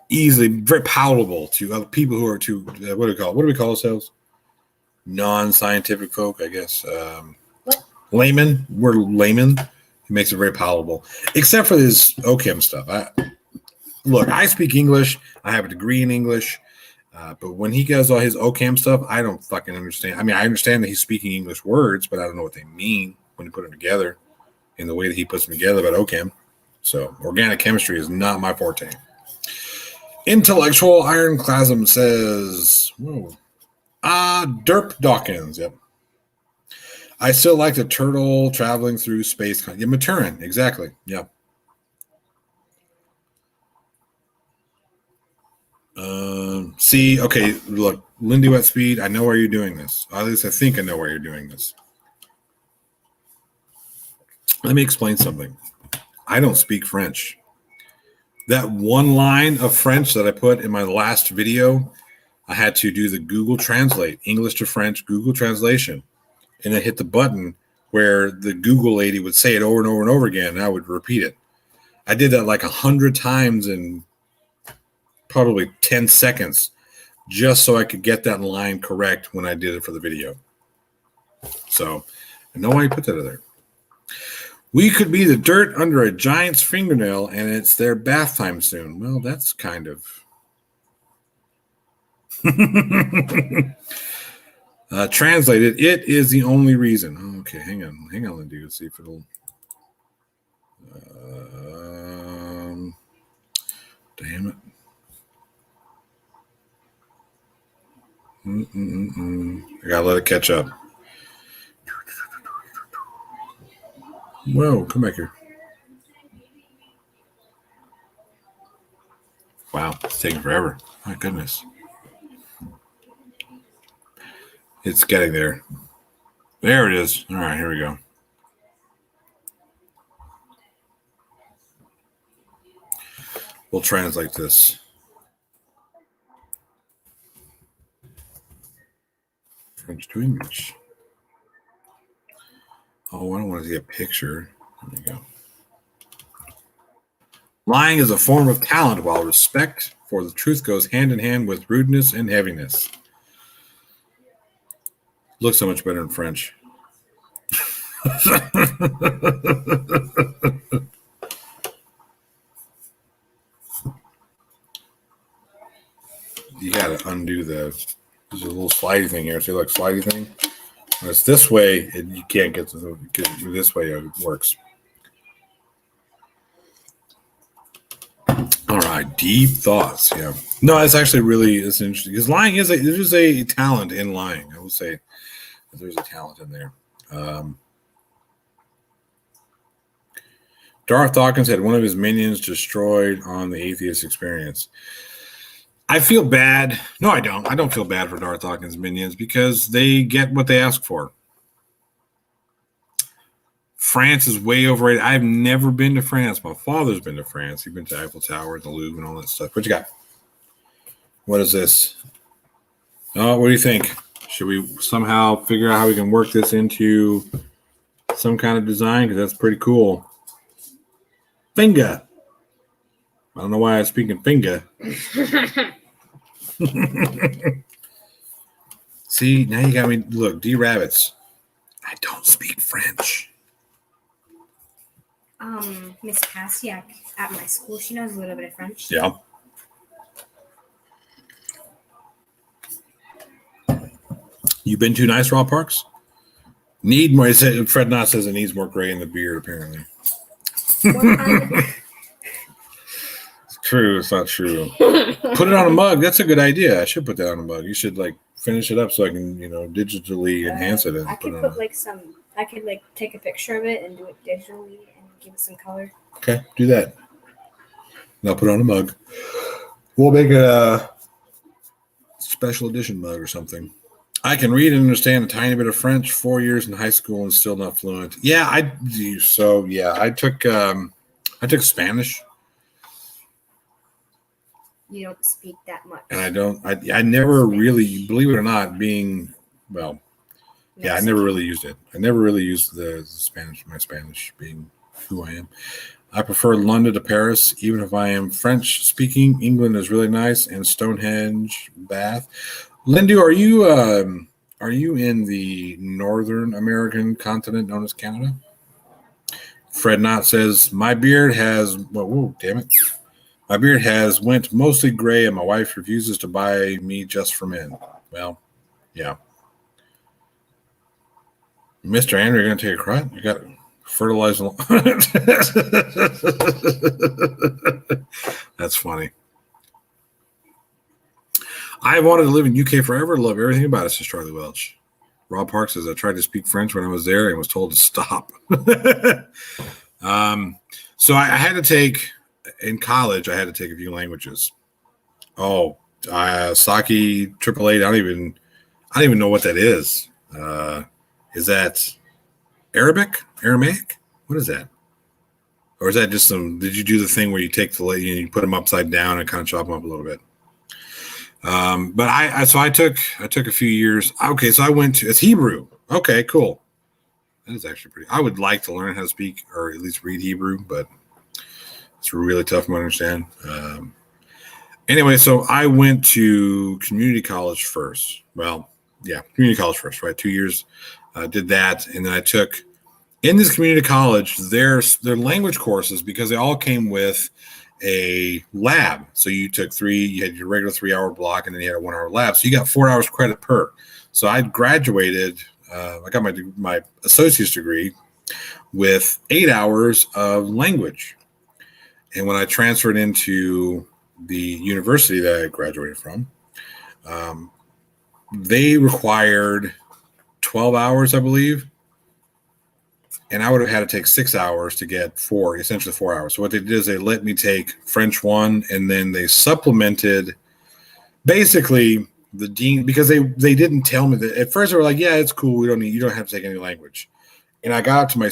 easily, very palatable to other people who are what do we call ourselves? Non-scientific folk, I guess. Layman. We're layman. He makes it very palatable, except for this OChem stuff. I speak English. I have a degree in English. But when he does all his OChem stuff, I don't fucking understand. I mean, I understand that he's speaking English words, but I don't know what they mean when you put them together in the way that he puts them together about OChem. So organic chemistry is not my forte. Intellectual Ironclasm says, Darth Dawkins. Yep. I still like the turtle traveling through space. Yeah, Maturin. Exactly. Yeah. Okay, look, Lindy Wet Speed, I know why you're doing this. At least I think I know why you're doing this. Let me explain something. I don't speak French. That one line of French that I put in my last video, I had to do the Google Translate, English to French, Google Translation. And I hit the button where the Google lady would say it over and over and over again, and I would repeat it. I did that like 100 times in probably 10 seconds just so I could get that line correct when I did it for the video. So I know why you put that in there. We could be the dirt under a giant's fingernail and it's their bath time soon. Well, that's kind of... translated, it is the only reason. Okay, hang on, Lindy. Let's see if it'll... damn it. I gotta let it catch up. Whoa, come back here. Wow, it's taking forever. My goodness. It's getting there. There it is. All right, here we go. We'll translate this. French to English. Oh, I don't want to see a picture. There we go. Lying is a form of talent, while respect for the truth goes hand in hand with rudeness and heaviness. Looks so much better in French. You got to undo there's a little slidey thing here. See, like slidey thing? When it's this way, you can't get this way. It works. All right, deep thoughts. Yeah, no, it's actually it's interesting because lying is a talent in lying. I would say there's a talent in there. Darth Dawkins had one of his minions destroyed on the Atheist Experience. I feel bad. No, I don't. I don't feel bad for Darth Dawkins' minions because they get what they ask for. France is way overrated. I've never been to France. My father's been to France. He's been to Eiffel Tower and the Louvre and all that stuff. What you got? What is this? Oh, what do you think? Should we somehow figure out how we can work this into some kind of design? Because that's pretty cool. Finger. I don't know why I'm speaking finger. See, now you got me. Look, D Rabbits. I don't speak French. Miss Pasiak at my school, she knows a little bit of French. Yeah. You been to Nice Raw Parks? Need more. Fred Knott says it needs more gray in the beard, apparently. It's true. It's not true. Put it on a mug. That's a good idea. I should put that on a mug. You should like finish it up so I can, digitally enhance it. And I could put like some. I could like take a picture of it and do it digitally and give it some color. Okay, do that. And I'll put it on a mug. We'll make a special edition mug or something. I can read and understand a tiny bit of French. 4 years in high school and still not fluent. Yeah, I do. So yeah, I took Spanish. You don't speak that much. And I never really, believe it or not, I never really used it. I never really used the Spanish, my Spanish being who I am. I prefer London to Paris, even if I am French speaking. England is really nice, and Stonehenge, Bath. Lindu, are you in the Northern American continent known as Canada? Fred Knott says, my beard has, damn it. My beard has went mostly gray, and my wife refuses to buy me just for men. Well, yeah. Mr. Andrew, you're going to take a cut? You got to fertilize. That's funny. I wanted to live in UK forever. Love everything about it, says Charlie Welch. Rob Park says, I tried to speak French when I was there and was told to stop. So I had to take, in college, I had to take a few languages. Saki 888. I don't even know what that is. Is that Aramaic? What is that? Or is that just did you do the thing where you take the lady and you put them upside down and kind of chop them up a little bit? But I took a few years. Okay, so I went to, it's Hebrew. Okay, cool. That is actually pretty. I would like to learn how to speak or at least read Hebrew, but it's really tough to understand. Anyway, so I went to community college first. Well, yeah, community college first, right? 2 years. Did that, and then I took in this community college their language courses because they all came with a lab. So you took you had your regular 3-hour block, and then you had a 1-hour lab. So you got 4 hours credit per. So I graduated. I got my associate's degree with 8 hours of language, and when I transferred into the university that I graduated from, they required 12 hours, I believe. And I would have had to take 6 hours to get essentially 4 hours. So what they did is they let me take French 1, and then they supplemented basically the dean, because they didn't tell me that. At first they were like, yeah, it's cool. You don't have to take any language. And I got up to my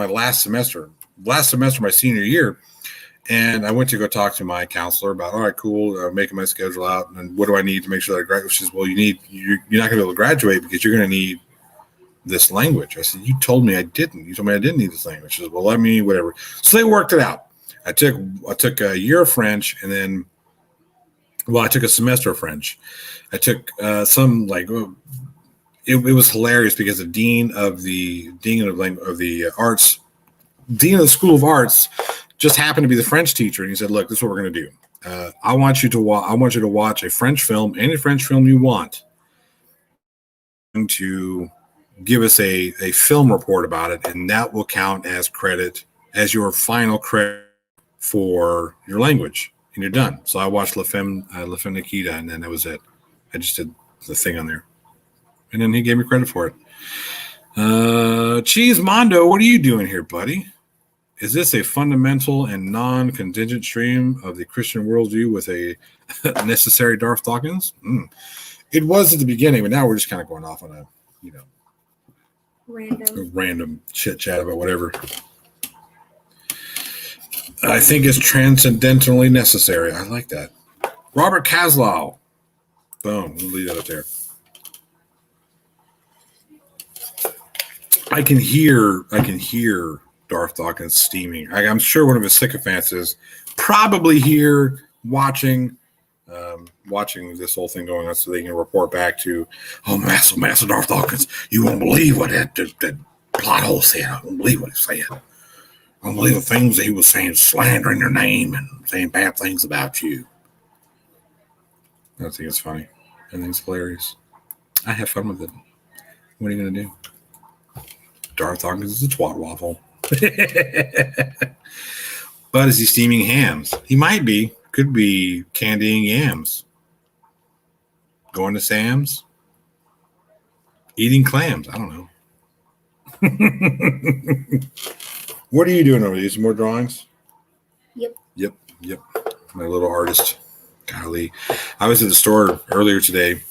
last semester, my senior year. And I went to go talk to my counselor about, all right, cool, making my schedule out. And what do I need to make sure that I graduate? She says, well, you're not going to be able to graduate because you're going to need this language. I said, you told me I didn't. You told me I didn't need this language. She says, well, let me, whatever. So they worked it out. I took a year of French, and then, I took a semester of French. I took it was hilarious because the dean of the School of Arts just happened to be the French teacher, and he said, look, this is what we're going to do. I want you to watch a French film, any French film you want, to give us a film report about it, and that will count as credit, as your final credit for your language, and you're done. So I watched La Femme Nikita, and then that was it. I just did the thing on there, and then he gave me credit for it. Cheese Mondo, what are you doing here, buddy? Is this a fundamental and non-contingent stream of the Christian worldview with a necessary Darth Dawkins? It was at the beginning, but now we're just kind of going off on a, random chit chat about whatever. I think it's transcendentally necessary. I like that. Robert Kaslow. Boom. We'll leave that up there. I can hear Darth Dawkins steaming. I'm sure one of his sycophants is probably here watching. watching this whole thing going on so they can report back to, oh, Master Darth Dawkins, you won't believe what that plot hole said. I won't believe what he said. I don't believe the things that he was saying, slandering your name and saying bad things about you. I think it's funny. I think it's hilarious. I have fun with it. What are you going to do? Darth Dawkins is a twat waffle. But is he steaming hams? He might be. Could be candying yams. Going to Sam's. Eating clams. I don't know. What are you doing over these? More drawings? Yep. Yep. My little artist. Golly. I was at the store earlier today,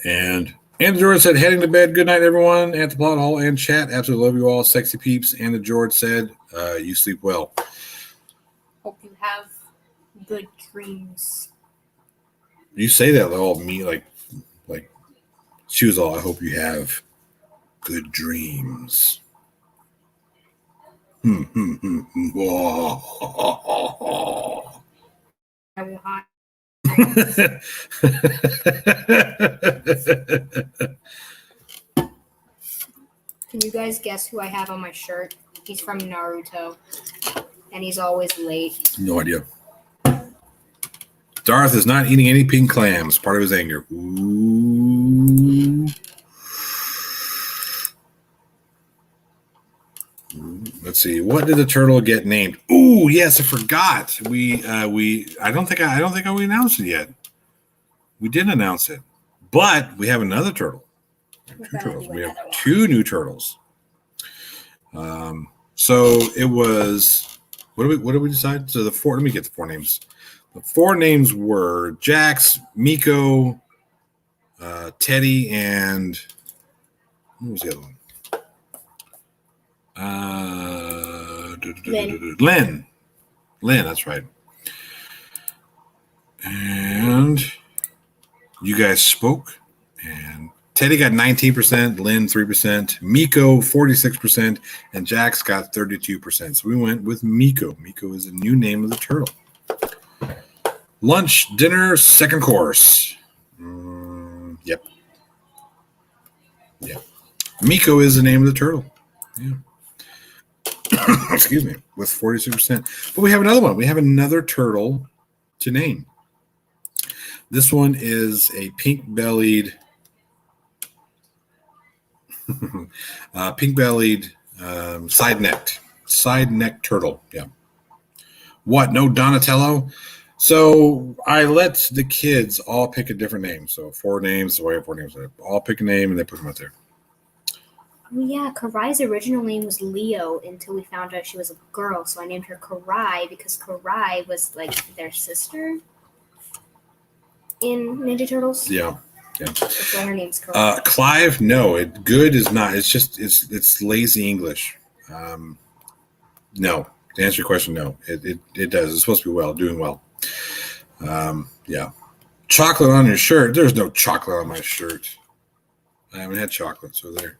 and George said, heading to bed. Good night, everyone. At the plot hole and chat. Absolutely love you all, sexy peeps. And the George said, you sleep well. Hope you have good dreams. You say that all me like she was all, I hope you have good dreams. Whoa. I will hide. Can you guys guess who I have on my shirt? He's from Naruto, and he's always late. No idea. Darth is not eating any pink clams. Part of his anger. Ooh. Let's see. What did the turtle get named? Ooh, yes, I forgot. We I don't think we announced it yet. We didn't announce it, but we have another turtle. We have two new turtles. So it was. What did we decide? So let me get the four names. The four names were Jax, Miko, Teddy, and what was the other one? Lynn. Lynn, that's right. And you guys spoke, and Teddy got 19%, Lynn 3%, Miko 46%, and Jax got 32%. So we went with Miko. Miko is a new name of the turtle. Lunch, dinner, second course. Yep. Miko is the name of the turtle. Yeah. Excuse me, with 46%. But we have another one. We have another turtle to name. This one is a pink-bellied side-necked turtle. Yeah. What? No Donatello? So I let the kids all pick a different name. So four names. So I have four names. All pick a name and they put them out there. Oh yeah, Karai's original name was Leo until we found out she was a girl. So I named her Karai because Karai was like their sister in Ninja Turtles. Yeah. That's why her name's Karai. Clive, no, good is not. It's just it's lazy English. No, to answer your question, no, it does. It's supposed to be doing well. Yeah. Chocolate on your shirt. There's no chocolate on my shirt. I haven't had chocolate, so there.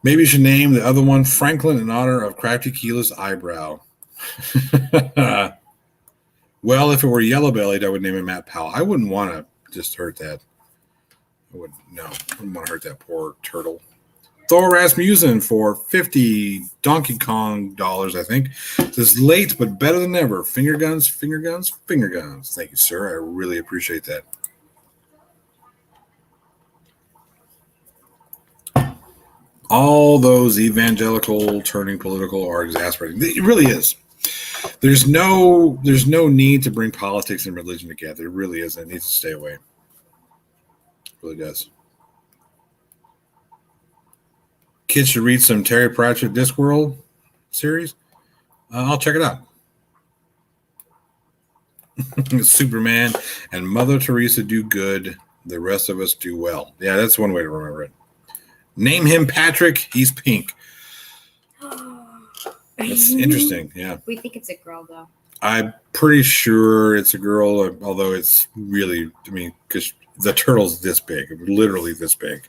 Maybe you should name the other one Franklin in honor of Crafty Keela's eyebrow. Well, if it were yellow-bellied, I would name it Matt Powell. I wouldn't want to just hurt that. I wouldn't want to hurt that poor turtle. Thor Rasmussen for 50 Donkey Kong dollars, I think. Says late but better than ever. Finger guns. Thank you, sir. I really appreciate that. All those evangelical turning political are exasperating. It really is. There's no need to bring politics and religion together. It really isn't. It needs to stay away. It really does. Kids should read some Terry Pratchett Discworld series. I'll check it out. Superman and Mother Teresa do good. The rest of us do well. Yeah, that's one way to remember it. Name him Patrick. He's pink. That's interesting. Yeah. We think it's a girl, though. I'm pretty sure it's a girl, although it's really, because the turtle's this big, literally this big.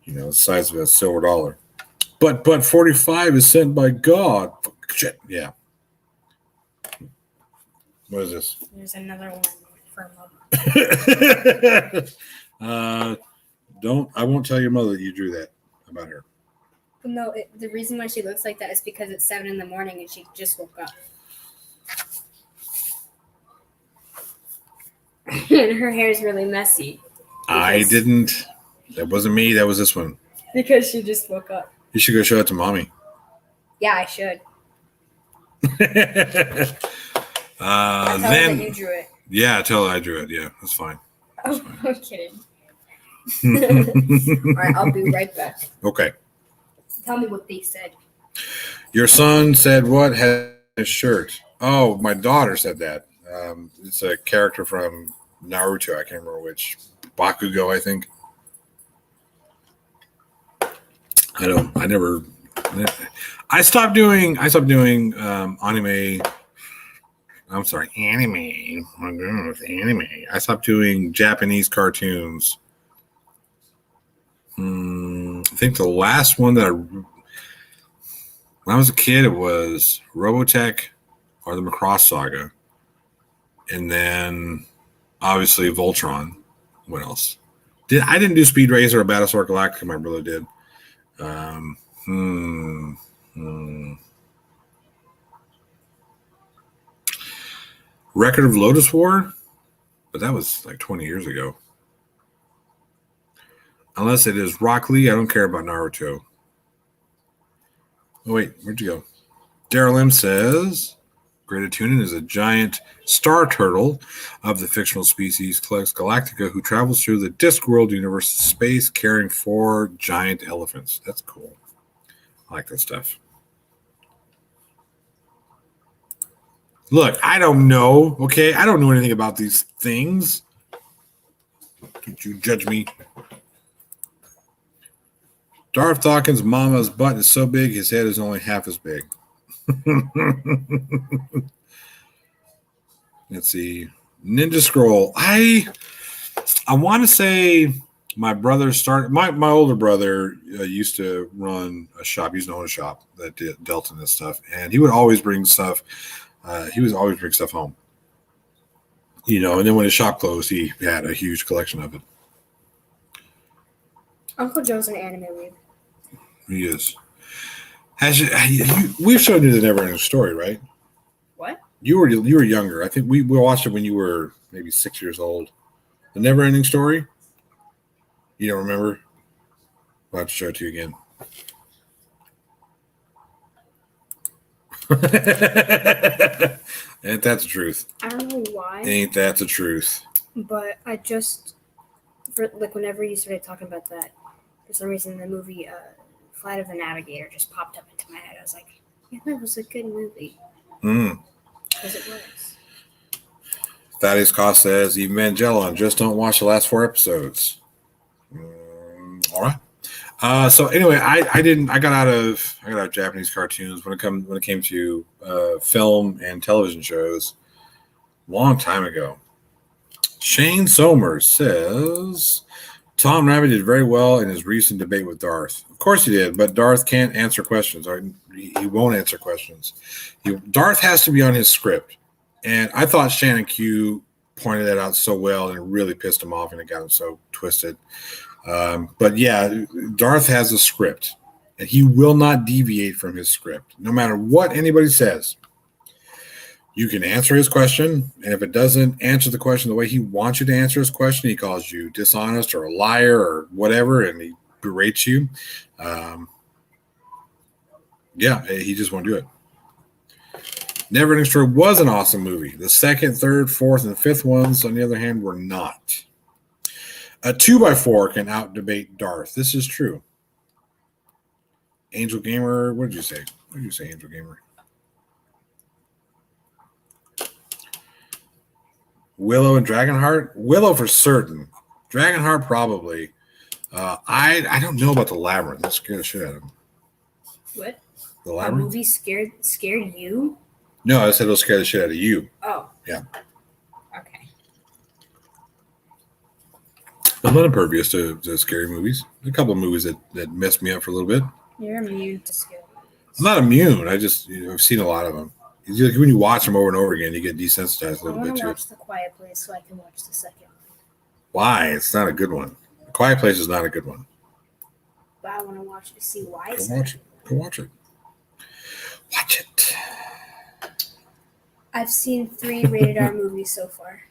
The size of a silver dollar. But 45 is sent by God. Shit. Yeah. What is this? There's another one for mother. I won't tell your mother that you drew that about her. No, the reason why she looks like that is because it's 7 a.m. and she just woke up. And her hair is really messy. I didn't. That wasn't me. That was this one. Because she just woke up. You should go show it to mommy. Yeah, I should. I tell her that you drew it. Yeah, tell her I drew it. Yeah, that's fine. Oh, I'm kidding. All right, I'll be right back. Okay. Tell me what they said. Your son said what has his shirt? Oh, my daughter said that. It's a character from Naruto. I can't remember which. Bakugo, I think. I stopped doing anime. I'm sorry, anime. I'm going with anime. I stopped doing Japanese cartoons. I think the last one that when I was a kid, it was Robotech or the Macross Saga. And then obviously Voltron. What else? I didn't do Speed Racer or Battlestar Galactica. My brother did. Record of Lotus War, but that was like 20 years ago. Unless it is Rock Lee, I don't care about Naruto. Oh wait, where'd you go? Daryl M says Greta Tunin is a giant star turtle of the fictional species Clex Galactica who travels through the Discworld universe space carrying 4 giant elephants. That's cool. I like that stuff. Look, I don't know, okay? I don't know anything about these things. Don't you judge me. Darth Dawkins' mama's butt is so big, his head is only half as big. Let's see. Ninja Scroll. I want to say my brother started. My older brother used to run a shop. He used to own a shop that dealt in this stuff, and he would always bring stuff. He was always bring stuff home. And then when his shop closed, he had a huge collection of it. Uncle Joe's an anime weeb. He is. We've shown you the Never-Ending Story, right? What? You were younger. I think we watched it when you were maybe 6 years old. The Never-Ending Story. You don't remember? I'll have to show it to you again. Ain't that the truth? I don't know why. Ain't that the truth? But I just, whenever you started talking about that, for some reason the movie Flight of the Navigator just popped up into my head. I was like, yeah, that was a good movie. Because it was. Thaddeus Cost says, Evangelon, just don't watch the last 4 episodes. All right. So anyway, I got out of Japanese cartoons when it came to film and television shows long time ago. Shane Somers says Tom Rabbit did very well in his recent debate with Darth. Of course he did, but Darth can't answer questions. Or he won't answer questions. Darth has to be on his script. And I thought Shannon Q pointed that out so well, and it really pissed him off, and it got him so twisted. But yeah, Darth has a script, and he will not deviate from his script, no matter what anybody says. You can answer his question, and if it doesn't answer the question the way he wants you to answer his question, he calls you dishonest or a liar or whatever, and he berates you. Yeah, he just won't do it. Never-Ending Story was an awesome movie. The second, third, fourth, and fifth ones, on the other hand, were not. A 2x4 can out-debate Darth. This is true. Angel Gamer, what did you say? What did you say, Angel Gamer? Willow and Dragonheart? Willow for certain. Dragonheart probably. I don't know about the Labyrinth. That scared the shit out of him. What? The A Labyrinth? movie scared you? No, I said it'll scare the shit out of you. Oh. Yeah. Okay. I'm not impervious to scary movies. A couple of movies that messed me up for a little bit. You're immune to scary. I'm not immune. I just I've seen a lot of them. It's like when you watch them over and over again, you get desensitized a I little want bit to too. watch The Quiet Place so I can watch the second one. Why? It's not a good one. A Quiet Place is not a good one. But I want to watch it to see why it's Go watch it. Go watch it. Watch it. I've seen 3 rated R movies so far.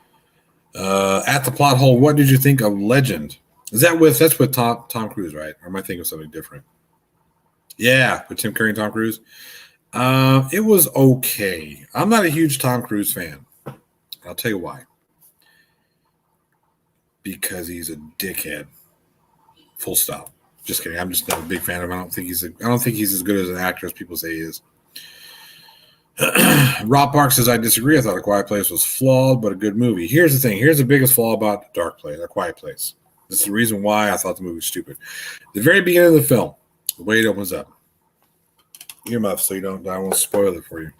At the plot hole, what did you think of Legend? That's with Tom Cruise, right? Or am I thinking of something different? Yeah, with Tim Curry and Tom Cruise. It was okay. I'm not a huge Tom Cruise fan. I'll tell you why. Because he's a dickhead. Full stop. Just kidding. I'm just not a big fan of him. I don't think he's as good as an actor as people say he is. Rob Park says, I disagree. I thought A Quiet Place was flawed, but a good movie. Here's the thing. Here's the biggest flaw about A Quiet Place. This is the reason why I thought the movie was stupid. The very beginning of the film, the way it opens up. Earmuffs, so I won't spoil it for you.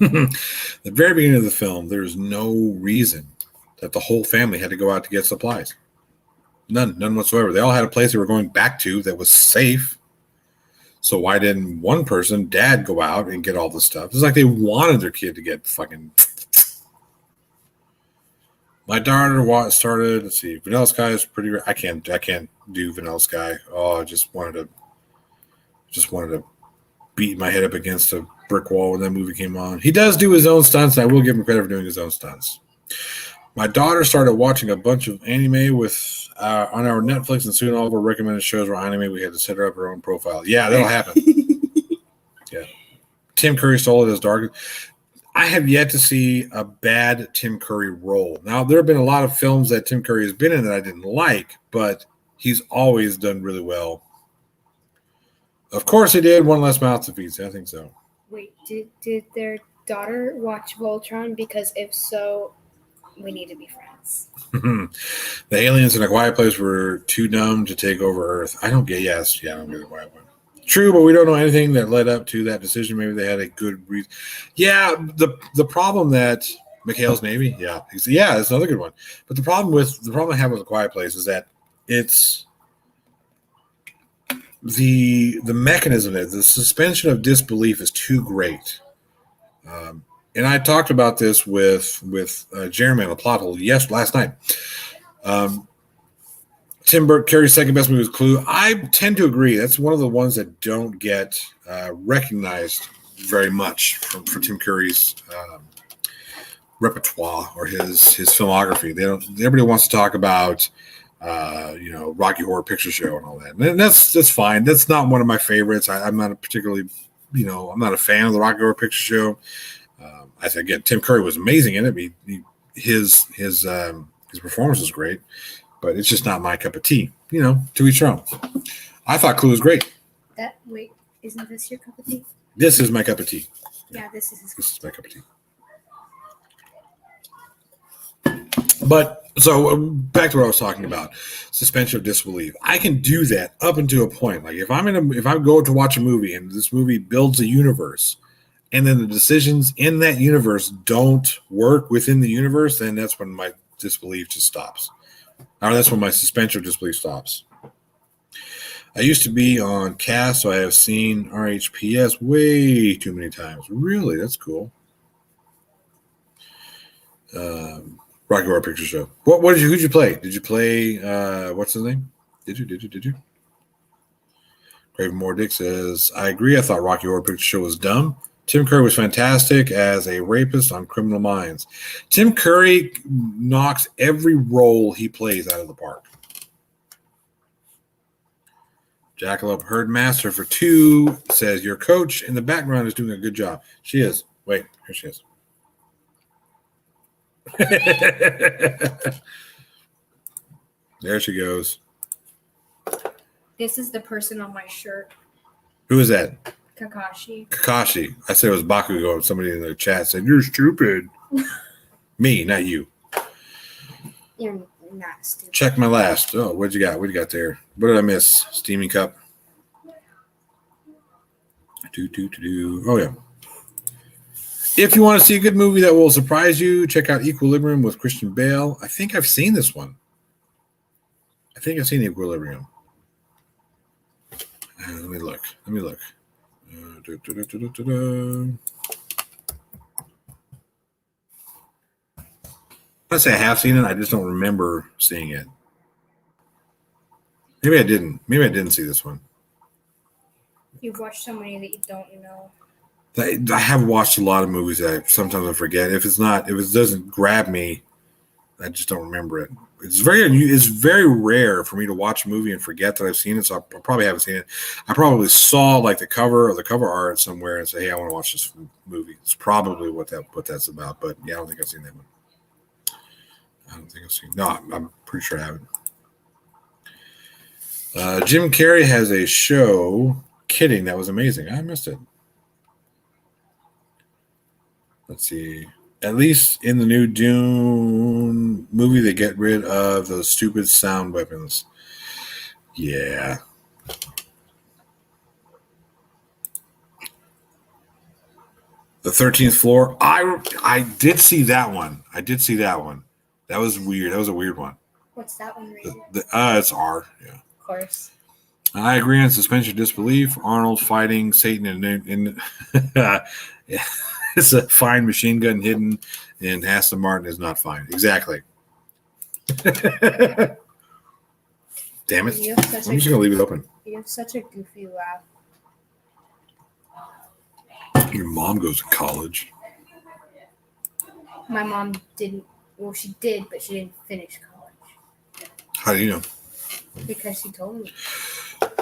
The very beginning of the film, there is no reason that the whole family had to go out to get supplies. None whatsoever. They all had a place they were going back to that was safe. So why didn't one person, dad, go out and get all the stuff? It's like they wanted their kid to get fucking. My daughter started. Let's see, Vanilla Sky is pretty. I can't do Vanilla Sky. Oh, I just wanted to beat my head up against a brick wall when that movie came on. He does do his own stunts, and I will give him credit for doing his own stunts. My daughter started watching a bunch of anime on our Netflix, and soon all of our recommended shows were anime. We had to set her up her own profile. Yeah, that'll happen. Yeah. Tim Curry stole it as Dark. I have yet to see a bad Tim Curry role. Now, there have been a lot of films that Tim Curry has been in that I didn't like, but he's always done really well. Of course he did. One Less Mouth to Feed. I think so. Wait, did their daughter watch Voltron? Because if so, we need to be friends. The aliens in A Quiet Place were too dumb to take over Earth. I don't get The Quiet Place. True, but we don't know anything that led up to that decision. Maybe they had a good reason. Yeah, the problem that Mikhail's Navy. Yeah, that's another good one. But the problem I have with A Quiet Place is that it's the mechanism, the suspension of disbelief is too great. And I talked about this with Jeremy on the plot hole last night. Tim Curry's second best movie was Clue. I tend to agree. That's one of the ones that don't get recognized very much for Tim Curry's repertoire or his filmography. Everybody wants to talk about Rocky Horror Picture Show and all that. And that's fine. That's not one of my favorites. I'm not particularly, I'm not a fan of the Rocky Horror Picture Show. I think again, Tim Curry was amazing in it. His performance was great, but it's just not my cup of tea. To each their own. I thought Clue was great. Wait, isn't this your cup of tea? This is my cup of tea. Yeah, this is his cup. This is my cup of tea. But so back to what I was talking about, suspension of disbelief. I can do that up until a point. Like if I go to watch a movie and this movie builds a universe, and then the decisions in that universe don't work within the universe, then that's when my disbelief just stops. Or that's when my suspension of disbelief stops. I used to be on cast, so I have seen RHPS way too many times. Really? That's cool. Rocky Horror Picture Show. Who'd you play? Did you play what's his name? Did you? Craven Moore Dick says, I agree. I thought Rocky Horror Picture Show was dumb. Tim Curry was fantastic as a rapist on Criminal Minds. Tim Curry knocks every role he plays out of the park. Jackalope Herdmaster for 2 says, your coach in the background is doing a good job. She is. Wait, here she is. There she goes. This is the person on my shirt. Who is that? Kakashi. I said it was Bakugo. Somebody in the chat said, you're stupid. Me, not you. You're not stupid. Check my last. Oh, what'd you got? What do you got there? What did I miss? Steaming Cup. Oh, yeah. If you want to see a good movie that will surprise you, check out Equilibrium with Christian Bale. I think I've seen this one. I think I've seen Equilibrium. Let me look. to say I have seen it. I just don't remember seeing it. Maybe I didn't. Maybe I didn't see this one. You've watched so many that you don't know. I have watched a lot of movies that sometimes I forget. If it doesn't grab me, I just don't remember it. It's very rare for me to watch a movie and forget that I've seen it. So I probably haven't seen it. I probably saw like the cover or the cover art somewhere and say, "Hey, I want to watch this movie." It's probably what that's about. But yeah, I don't think I've seen that one. I don't think I've seen. No, I'm pretty sure I haven't. Jim Carrey has a show. Kidding, that was amazing. I missed it. Let's see. At least in the new Dune movie, they get rid of those stupid sound weapons. Yeah. The 13th Floor. I did see that one. That was weird. That was a weird one. What's that one rated? It's R. Yeah. Of course. I agree on suspension of disbelief. Arnold fighting Satan in it's a fine machine gun hidden, and Aston Martin is not fine. Exactly. Damn it. I'm just going to leave it open. You have such a goofy laugh. Your mom goes to college. My mom didn't. Well, she did, but she didn't finish college. How do you know? Because she told me.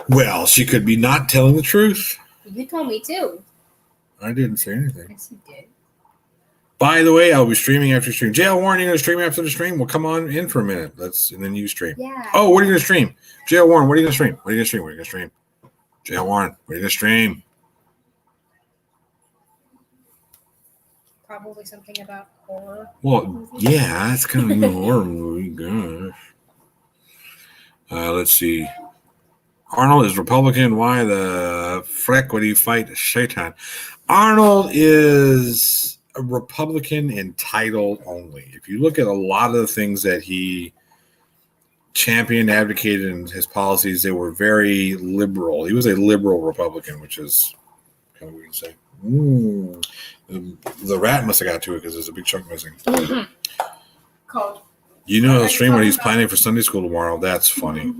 Well, she could be not telling the truth. You told me too. I didn't say anything. Yes, you did. By the way, I'll be streaming after stream. JL Warren, you're going to stream after the stream? Well, come on in for a minute. And then you stream. Yeah. Oh, what are you going to stream? JL Warren, what are you going to stream? What are you going to stream? What are you going to stream? JL Warren, what are you going to stream? Probably something about horror. Well, yeah, it's kind of a horror movie. Gosh. Let's see. Arnold is Republican. Why the frick would he fight Satan? Arnold is a Republican in title only. If you look at a lot of the things that he championed, advocated in his policies, they were very liberal. He was a liberal Republican, which is kind of weird to say. The rat must have got to it because there's a big chunk missing. Mm-hmm. Cold. You know the stream where he's planning for Sunday school tomorrow. That's funny.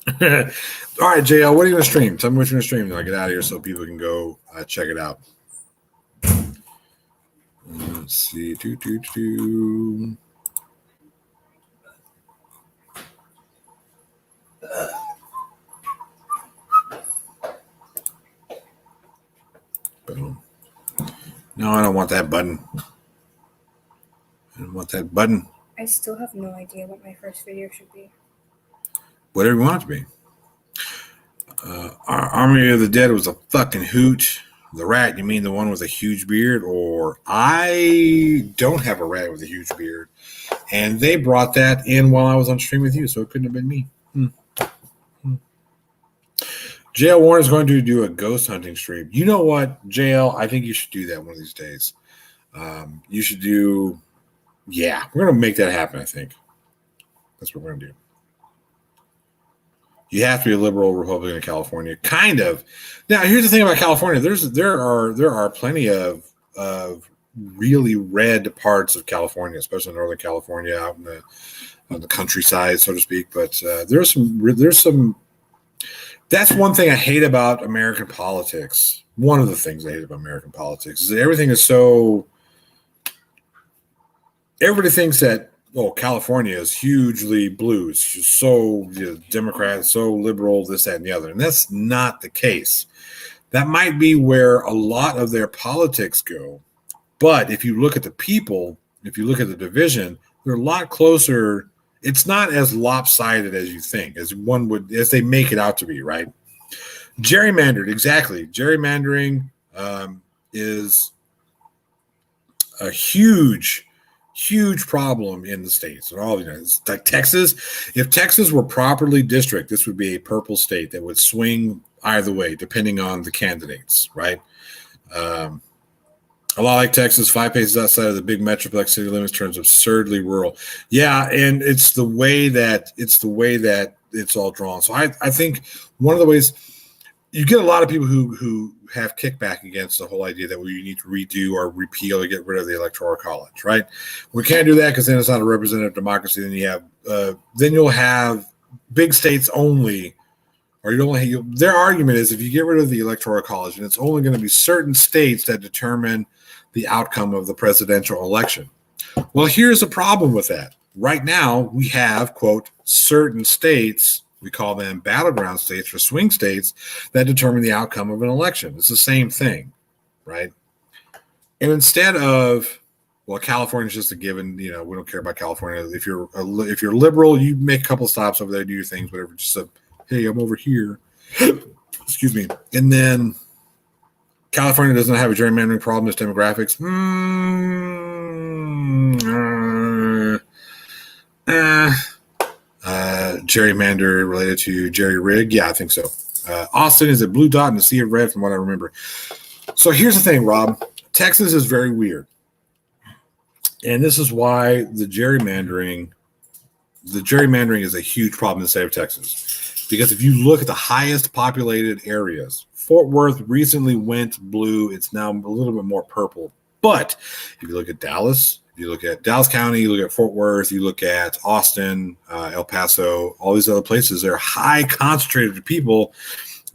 All right, JL, what are you going to stream? Tell me what you're going to stream. Then I'll get out of here so people can go check it out. Let's see. Boom. No, I don't want that button. I don't want that button. I still have no idea what my first video should be. Whatever you want it to be. Army of the Dead was a fucking hoot. The rat, you mean the one with a huge beard? Or I don't have a rat with a huge beard. And they brought that in while I was on stream with you, so it couldn't have been me. JL Warren is going to do a ghost hunting stream. You know what, JL? I think you should do that one of these days. You should do... Yeah, we're going to make that happen, I think. That's what we're going to do. You have to be a liberal Republican in California. Kind of. Now, here's the thing about California. There are plenty of really red parts of California, especially Northern California, out on the countryside, so to speak. But there's some. That's one thing I hate about American politics. One of the things I hate about American politics is that everything is so. Everybody thinks that, California is hugely blue. It's just so Democrat, so liberal, this, that, and the other. And that's not the case. That might be where a lot of their politics go. But if you look at the people, if you look at the division, they're a lot closer. It's not as lopsided as you think, as they make it out to be, right? Gerrymandered, exactly. Gerrymandering is a huge problem in the states and all the United States. Like Texas, if Texas were properly districted, this would be a purple state that would swing either way, depending on the candidates, right? A lot like Texas, 5 paces outside of the big metroplex city limits turns absurdly rural. Yeah, and it's the way that it's all drawn. So I think one of the ways you get a lot of people who have kickback against the whole idea that we need to redo or repeal or get rid of the electoral college, right? We can't do that because then it's not a representative democracy. Then you'll have big states only, or their argument is if you get rid of the electoral college, and it's only going to be certain states that determine the outcome of the presidential election. Well, here's the problem with that. Right now, we have, quote, certain states. We call them battleground states or swing states that determine the outcome of an election. It's the same thing, right? And instead of, well, California's just a given. We don't care about California. If you're liberal, you make a couple stops over there, do your things, whatever. Just hey, I'm over here. Excuse me. And then California doesn't have a gerrymandering problem. It's demographics. Gerrymander related to jerry rig. Yeah, I think so. Austin is a blue dot in a sea of red from what I remember. So here's the thing, Rob. Texas is very weird. And this is why the gerrymandering is a huge problem in the state of Texas. Because if you look at the highest populated areas, Fort Worth recently went blue. It's now a little bit more purple. But if you look at Dallas, you look at Dallas County, you look at Fort Worth, you look at Austin, El Paso, all these other places, they're high concentrated people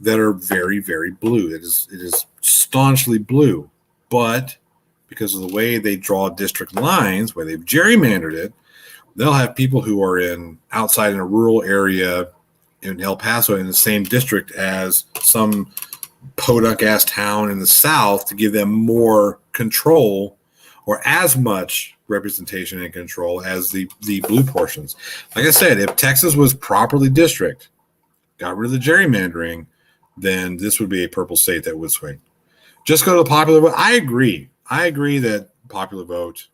that are very, very blue. It is staunchly blue. But because of the way they draw district lines, where they've gerrymandered it, they'll have people who are outside in a rural area in El Paso in the same district as some podunk-ass town in the south to give them more control or as much representation and control as the blue portions. Like I said, if Texas was properly district, got rid of the gerrymandering, then this would be a purple state that would swing. Just go to the popular vote. I agree that popular vote.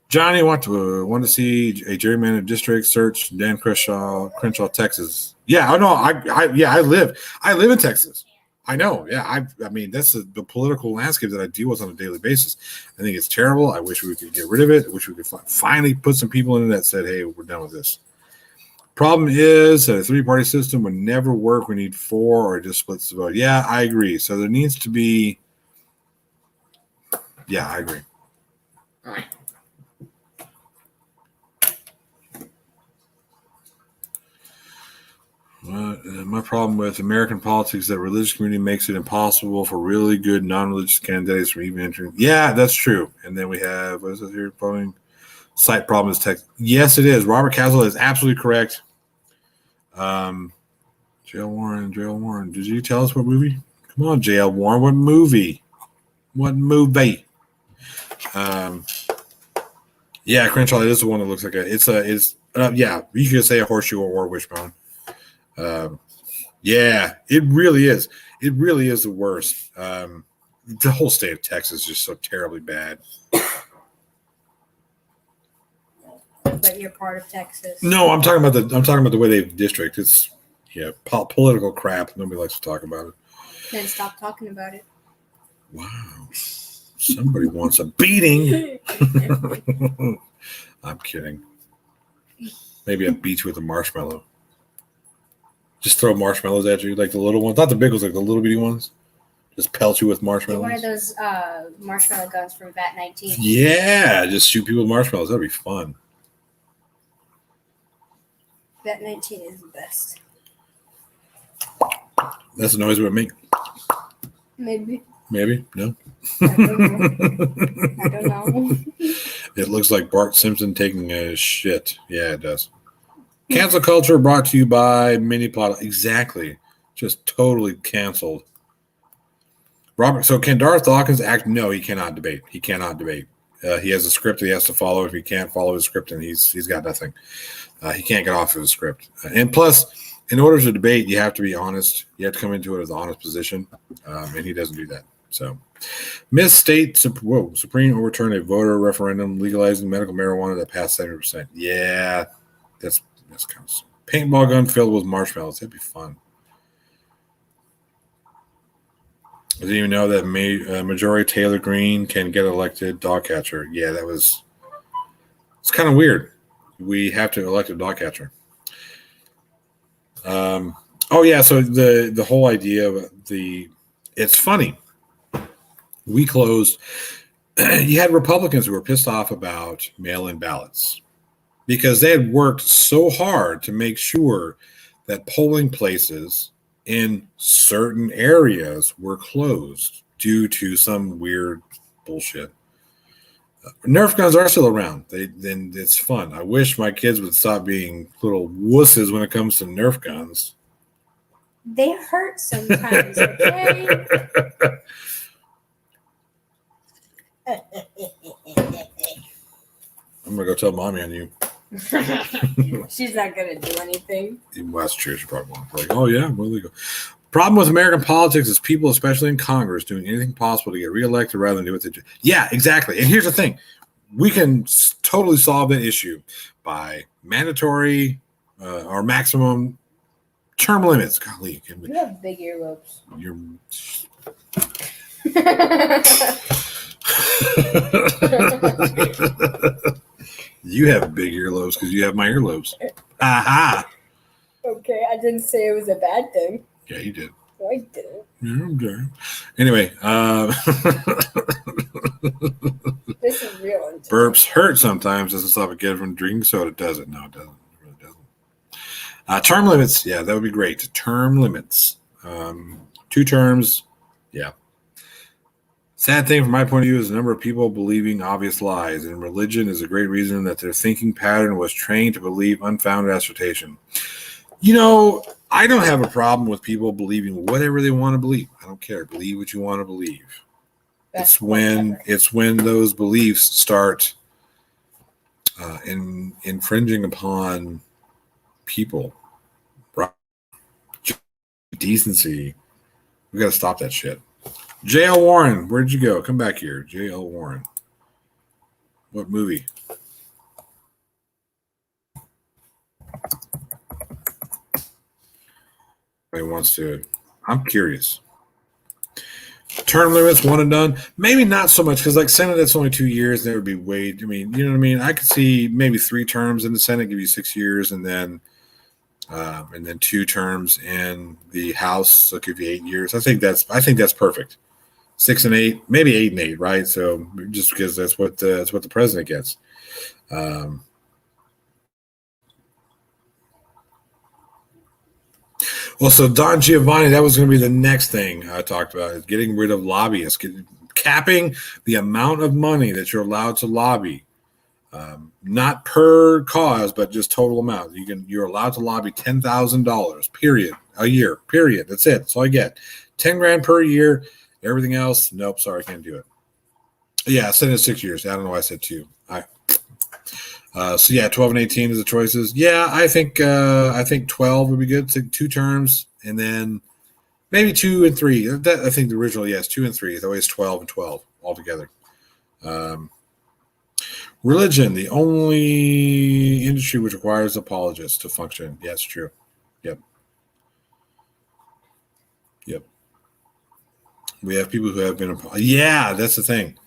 Johnny want to see a gerrymandered district. Search Dan Crenshaw, Texas. Yeah, I live in Texas. I know. Yeah, I mean, that's the political landscape that I deal with on a daily basis. I think it's terrible. I wish we could get rid of it. I wish we could finally put some people in that said, hey, we're done with this. Problem is that a three-party system would never work. We need four or it just splits the vote. Yeah, I agree. So there needs to be. Yeah, I agree. My problem with American politics is that religious community makes it impossible for really good non-religious candidates from even entering. Yeah, that's true. And then we have, what is it here? Following site problem is text. Yes, it is. Robert Castle is absolutely correct. Jail Warren. Did you tell us what movie? Come on, Jail Warren. What movie? Yeah, Crenshaw is the one that looks like yeah, you could say a horseshoe or wishbone. Yeah, it really is. It really is the worst. The whole state of Texas is just so terribly bad. But you're part of Texas. No, I'm talking about the way they district. It's political crap. Nobody likes to talk about it. Then stop talking about it. Wow. Somebody wants a beating. I'm kidding. Maybe I beat you with a marshmallow. Just throw marshmallows at you, like the little ones. Not the big ones, like the little bitty ones. Just pelt you with marshmallows. One of those marshmallow guns from VAT 19. Yeah, just shoot people with marshmallows. That'd be fun. VAT 19 is the best. That's the noise it would make. Maybe. No. I don't know. It looks like Bart Simpson taking a shit. Yeah, it does. Cancel culture brought to you by Mini Plot. Exactly. Just totally canceled. Robert. So can Darth Dawkins act? No, he cannot debate. He has a script he has to follow. If he can't follow his script, then he's got nothing. He can't get off of his script. And plus, in order to debate, you have to be honest. You have to come into it as an honest position. And he doesn't do that. So, Supreme overturned a voter referendum legalizing medical marijuana that passed 70%. Yeah, that's kind of paintball gun filled with marshmallows. That'd be fun. I didn't even know that Majority Taylor Greene can get elected dog catcher. Yeah, it's kind of weird. We have to elect a dog catcher. Oh yeah, so the whole idea of it's funny. We closed. You had Republicans who were pissed off about mail-in ballots because they had worked so hard to make sure that polling places in certain areas were closed due to some weird bullshit. Nerf guns are still around. Then it's fun. I wish my kids would stop being little wusses when it comes to Nerf guns. They hurt sometimes, okay? I'm gonna go tell mommy on you. She's not gonna do anything. Well, that's true. She probably won't. Like, oh yeah, well, there you go. Problem with American politics is people, especially in Congress, doing anything possible to get reelected rather than do what they do. Yeah, exactly. And here's the thing: we can totally solve that issue by mandatory or maximum term limits. Golly, You have big earlobes. you're. You have big earlobes because you have my earlobes. Aha! Okay, I didn't say it was a bad thing. Yeah, you did. No, I didn't. Yeah, okay. Anyway, This is real intense. burps hurt sometimes. Doesn't stop a kid from drinking soda, does it? No, it doesn't. It really doesn't. Term limits. Yeah, that would be great. Term limits. 2 terms. Yeah. Sad thing from my point of view is the number of people believing obvious lies, and religion is a great reason that their thinking pattern was trained to believe unfounded assertion. You know, I don't have a problem with people believing whatever they want to believe. I don't care. Believe what you want to believe. It's when those beliefs start infringing upon people, right? Decency. We got to stop that shit. J.L. Warren, where'd you go? Come back here. J.L. Warren. What movie? Anybody wants to? I'm curious. Term limits, one and done. Maybe not so much because, like, Senate, that's only 2 years. That would be way. I mean, you know what I mean. I could see maybe 3 terms in the Senate, give you 6 years, and then 2 terms in the House, so give you 8 years. I think that's perfect. 6 and 8, maybe 8 and 8, right? So just because that's what the president gets. Well, so Don Giovanni, that was going to be the next thing I talked about, is getting rid of lobbyists, capping the amount of money that you're allowed to lobby, not per cause, but just total amount. You're allowed to lobby $10,000, period, a year, period. That's it. That's all I get. 10 grand per year. Everything else, nope, sorry, I can't do it. Yeah, I said it 6 years. I don't know why I said 2. So yeah, 12 and 18 is the choices. Yeah, I think 12 would be good. 2 terms, and then maybe 2 and 3. I think the original, yes, 2 and 3. That way it's 12 and 12 altogether. Religion, the only industry which requires apologists to function. Yes, true. Yep. We have people who have been. Yeah, that's the thing.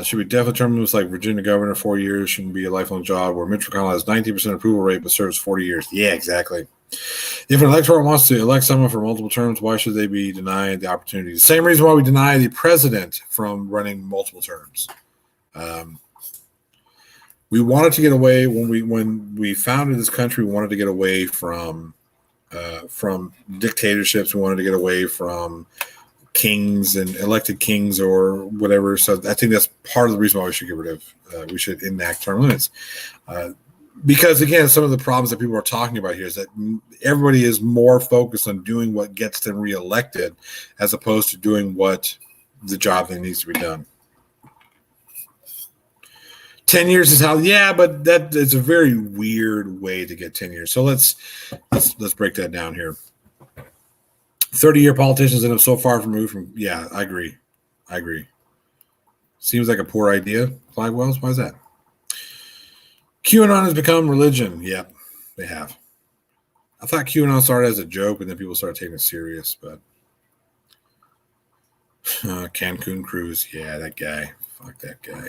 Should be definitely term limits like Virginia governor, 4 years, shouldn't be a lifelong job, where Mitch McConnell has 19% approval rate but serves 40 years. Yeah, exactly. If an electorate wants to elect someone for multiple terms, why should they be denied the opportunity? The same reason why we deny the president from running multiple terms. We wanted to get away when we founded this country. We wanted to get away from dictatorships. We wanted to get away from kings and elected kings or whatever. So I think that's part of the reason why we should get rid of. We should enact term limits. Because again, some of the problems that people are talking about here is that everybody is more focused on doing what gets them reelected as opposed to doing what the job that needs to be done. 10 years is how, yeah, but that is a very weird way to get 10 years. So let's break that down here. 30-year politicians end up so far removed from, yeah, I agree. Seems like a poor idea, Clive Wells. Why is that? QAnon has become religion. Yep, they have. I thought QAnon started as a joke, and then people started taking it serious, but Cancun cruise, yeah, that guy. Fuck that guy.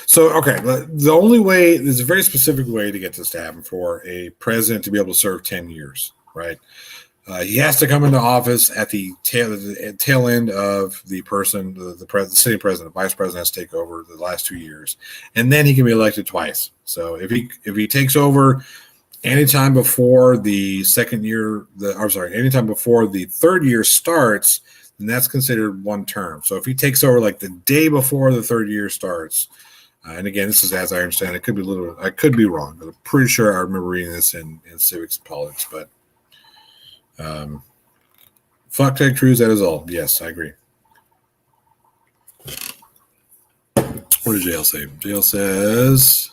So, okay, the only way, there's a very specific way to get this to happen for a president to be able to serve 10 years, right? He has to come into office at the tail end of the person, the sitting president, vice president has to take over the last 2 years, and then he can be elected twice. So if he takes over anytime before the anytime before the third year starts, then that's considered one term. So if he takes over like the day before the third year starts, and again, this is as I understand, it could be I could be wrong, but I'm pretty sure I remember reading this in civics and politics, but. Fuck Ted Cruz, that is all. Yes, I agree. What does JL say? JL says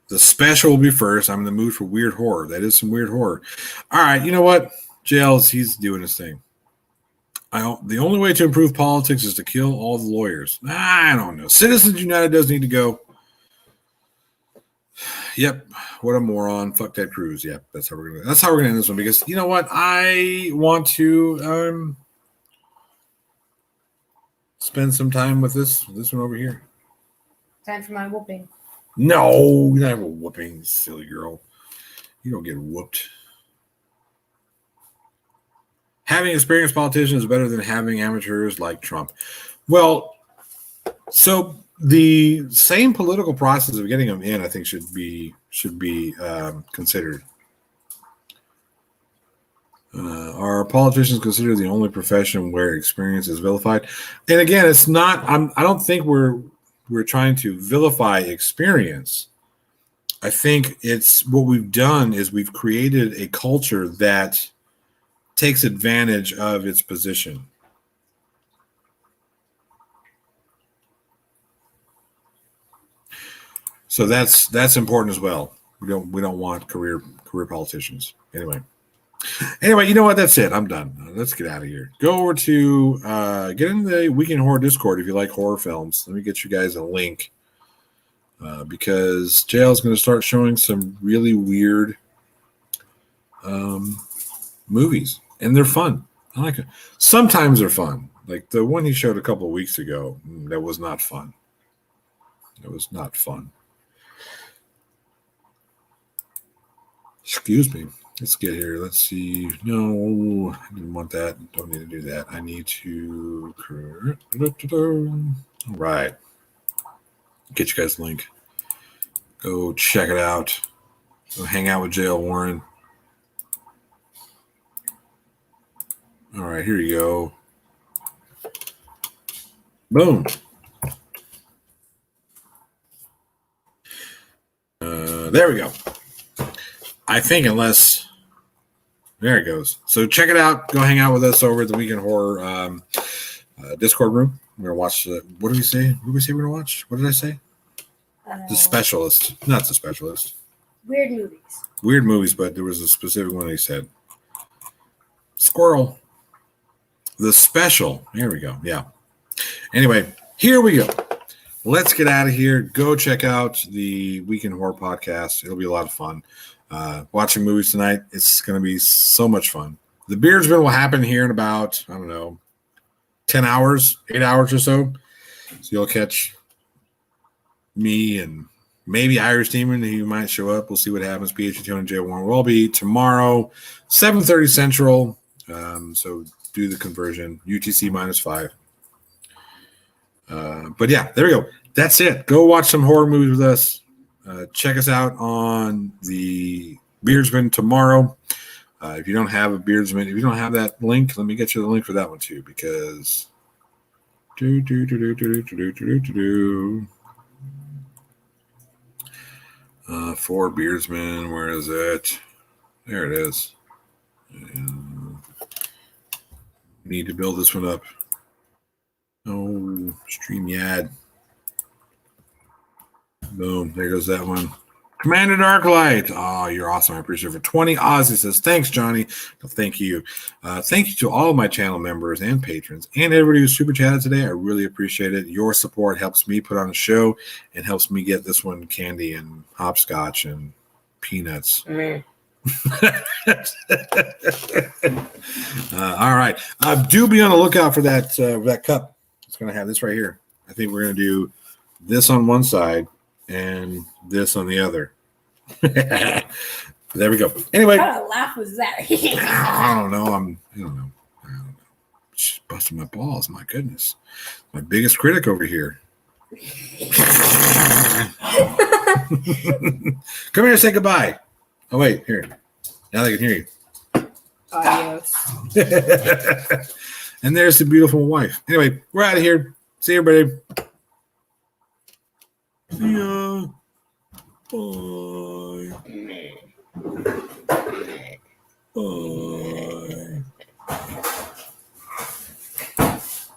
the special will be first. I'm in the mood for weird horror. That is some weird horror. All right, you know what? He's doing his thing. The only way to improve politics is to kill all the lawyers. I don't know. Citizens United does need to go. Yep, what a moron. Fuck Ted Cruz. Yep, that's how we're gonna end this one, because you know what? I want to spend some time with this one over here. Time for my whooping. No, you don't have a whooping, silly girl. You don't get whooped. Having experienced politicians is better than having amateurs like Trump. Well, so the same political process of getting them in, I think, should be considered. Are politicians considered the only profession where experience is vilified? And again, it's not. I don't think we're trying to vilify experience. I think it's what we've done is we've created a culture that takes advantage of its position. So that's important as well. We don't want career politicians. Anyway, you know what? That's it. I'm done. Let's get out of here. Go over to get in the Weekend Horror Discord if you like horror films. Let me get you guys a link because JL is going to start showing some really weird movies, and they're fun. I like it. Sometimes they're fun. Like the one he showed a couple of weeks ago. That was not fun. It was not fun. Excuse me. Let's get here. Let's see. No, I didn't want that. Don't need to do that. I need to. All right. Get you guys a link. Go check it out. Go hang out with JL Warren. All right, here you go. Boom. There we go. I think unless there it goes. So check it out. Go hang out with us over at the Weekend Horror Discord room. We're gonna watch. What did we say? What did we say we're gonna watch? What did I say? The Specialist, not The Specialist. Weird movies. Weird movies, but there was a specific one he said. Squirrel. The Special. Here we go. Yeah. Anyway, here we go. Let's get out of here. Go check out the Weekend Horror Podcast. It'll be a lot of fun. Watching movies tonight, it's going to be so much fun. The Beardsman will happen here in about, 10 hours, 8 hours or so. So you'll catch me and maybe Irish Demon. He might show up. We'll see what happens. PhD Tony and J. Warren will be tomorrow, 7:30 Central. So do the conversion, UTC -5. But yeah, there we go. That's it. Go watch some horror movies with us. Check us out on the Beardsman tomorrow. If you don't have a Beardsman, if you don't have that link, let me get you the link for that one too, because for Beardsman, where is it? There it is. Need to build this one up. Oh, StreamYard. Boom. There goes that one. Commander Darklight. Oh, you're awesome. I appreciate it. For 20 Ozzy says, thanks, Johnny. Well, thank you. Thank you to all of my channel members and patrons and everybody who super chatted today. I really appreciate it. Your support helps me put on a show and helps me get this one candy and hopscotch and peanuts. All right. Do be on the lookout for that cup. It's going to have this right here. I think we're going to do this on one side and this on the other. There we go. Anyway. What kind of laugh was that? I don't know. I don't know. Just busting my balls. My goodness. My biggest critic over here. Come here and say goodbye. Oh, wait. Here. Now they can hear you. Adios. And there's the beautiful wife. Anyway, we're out of here. See you, everybody. See ya. Bye. Bye.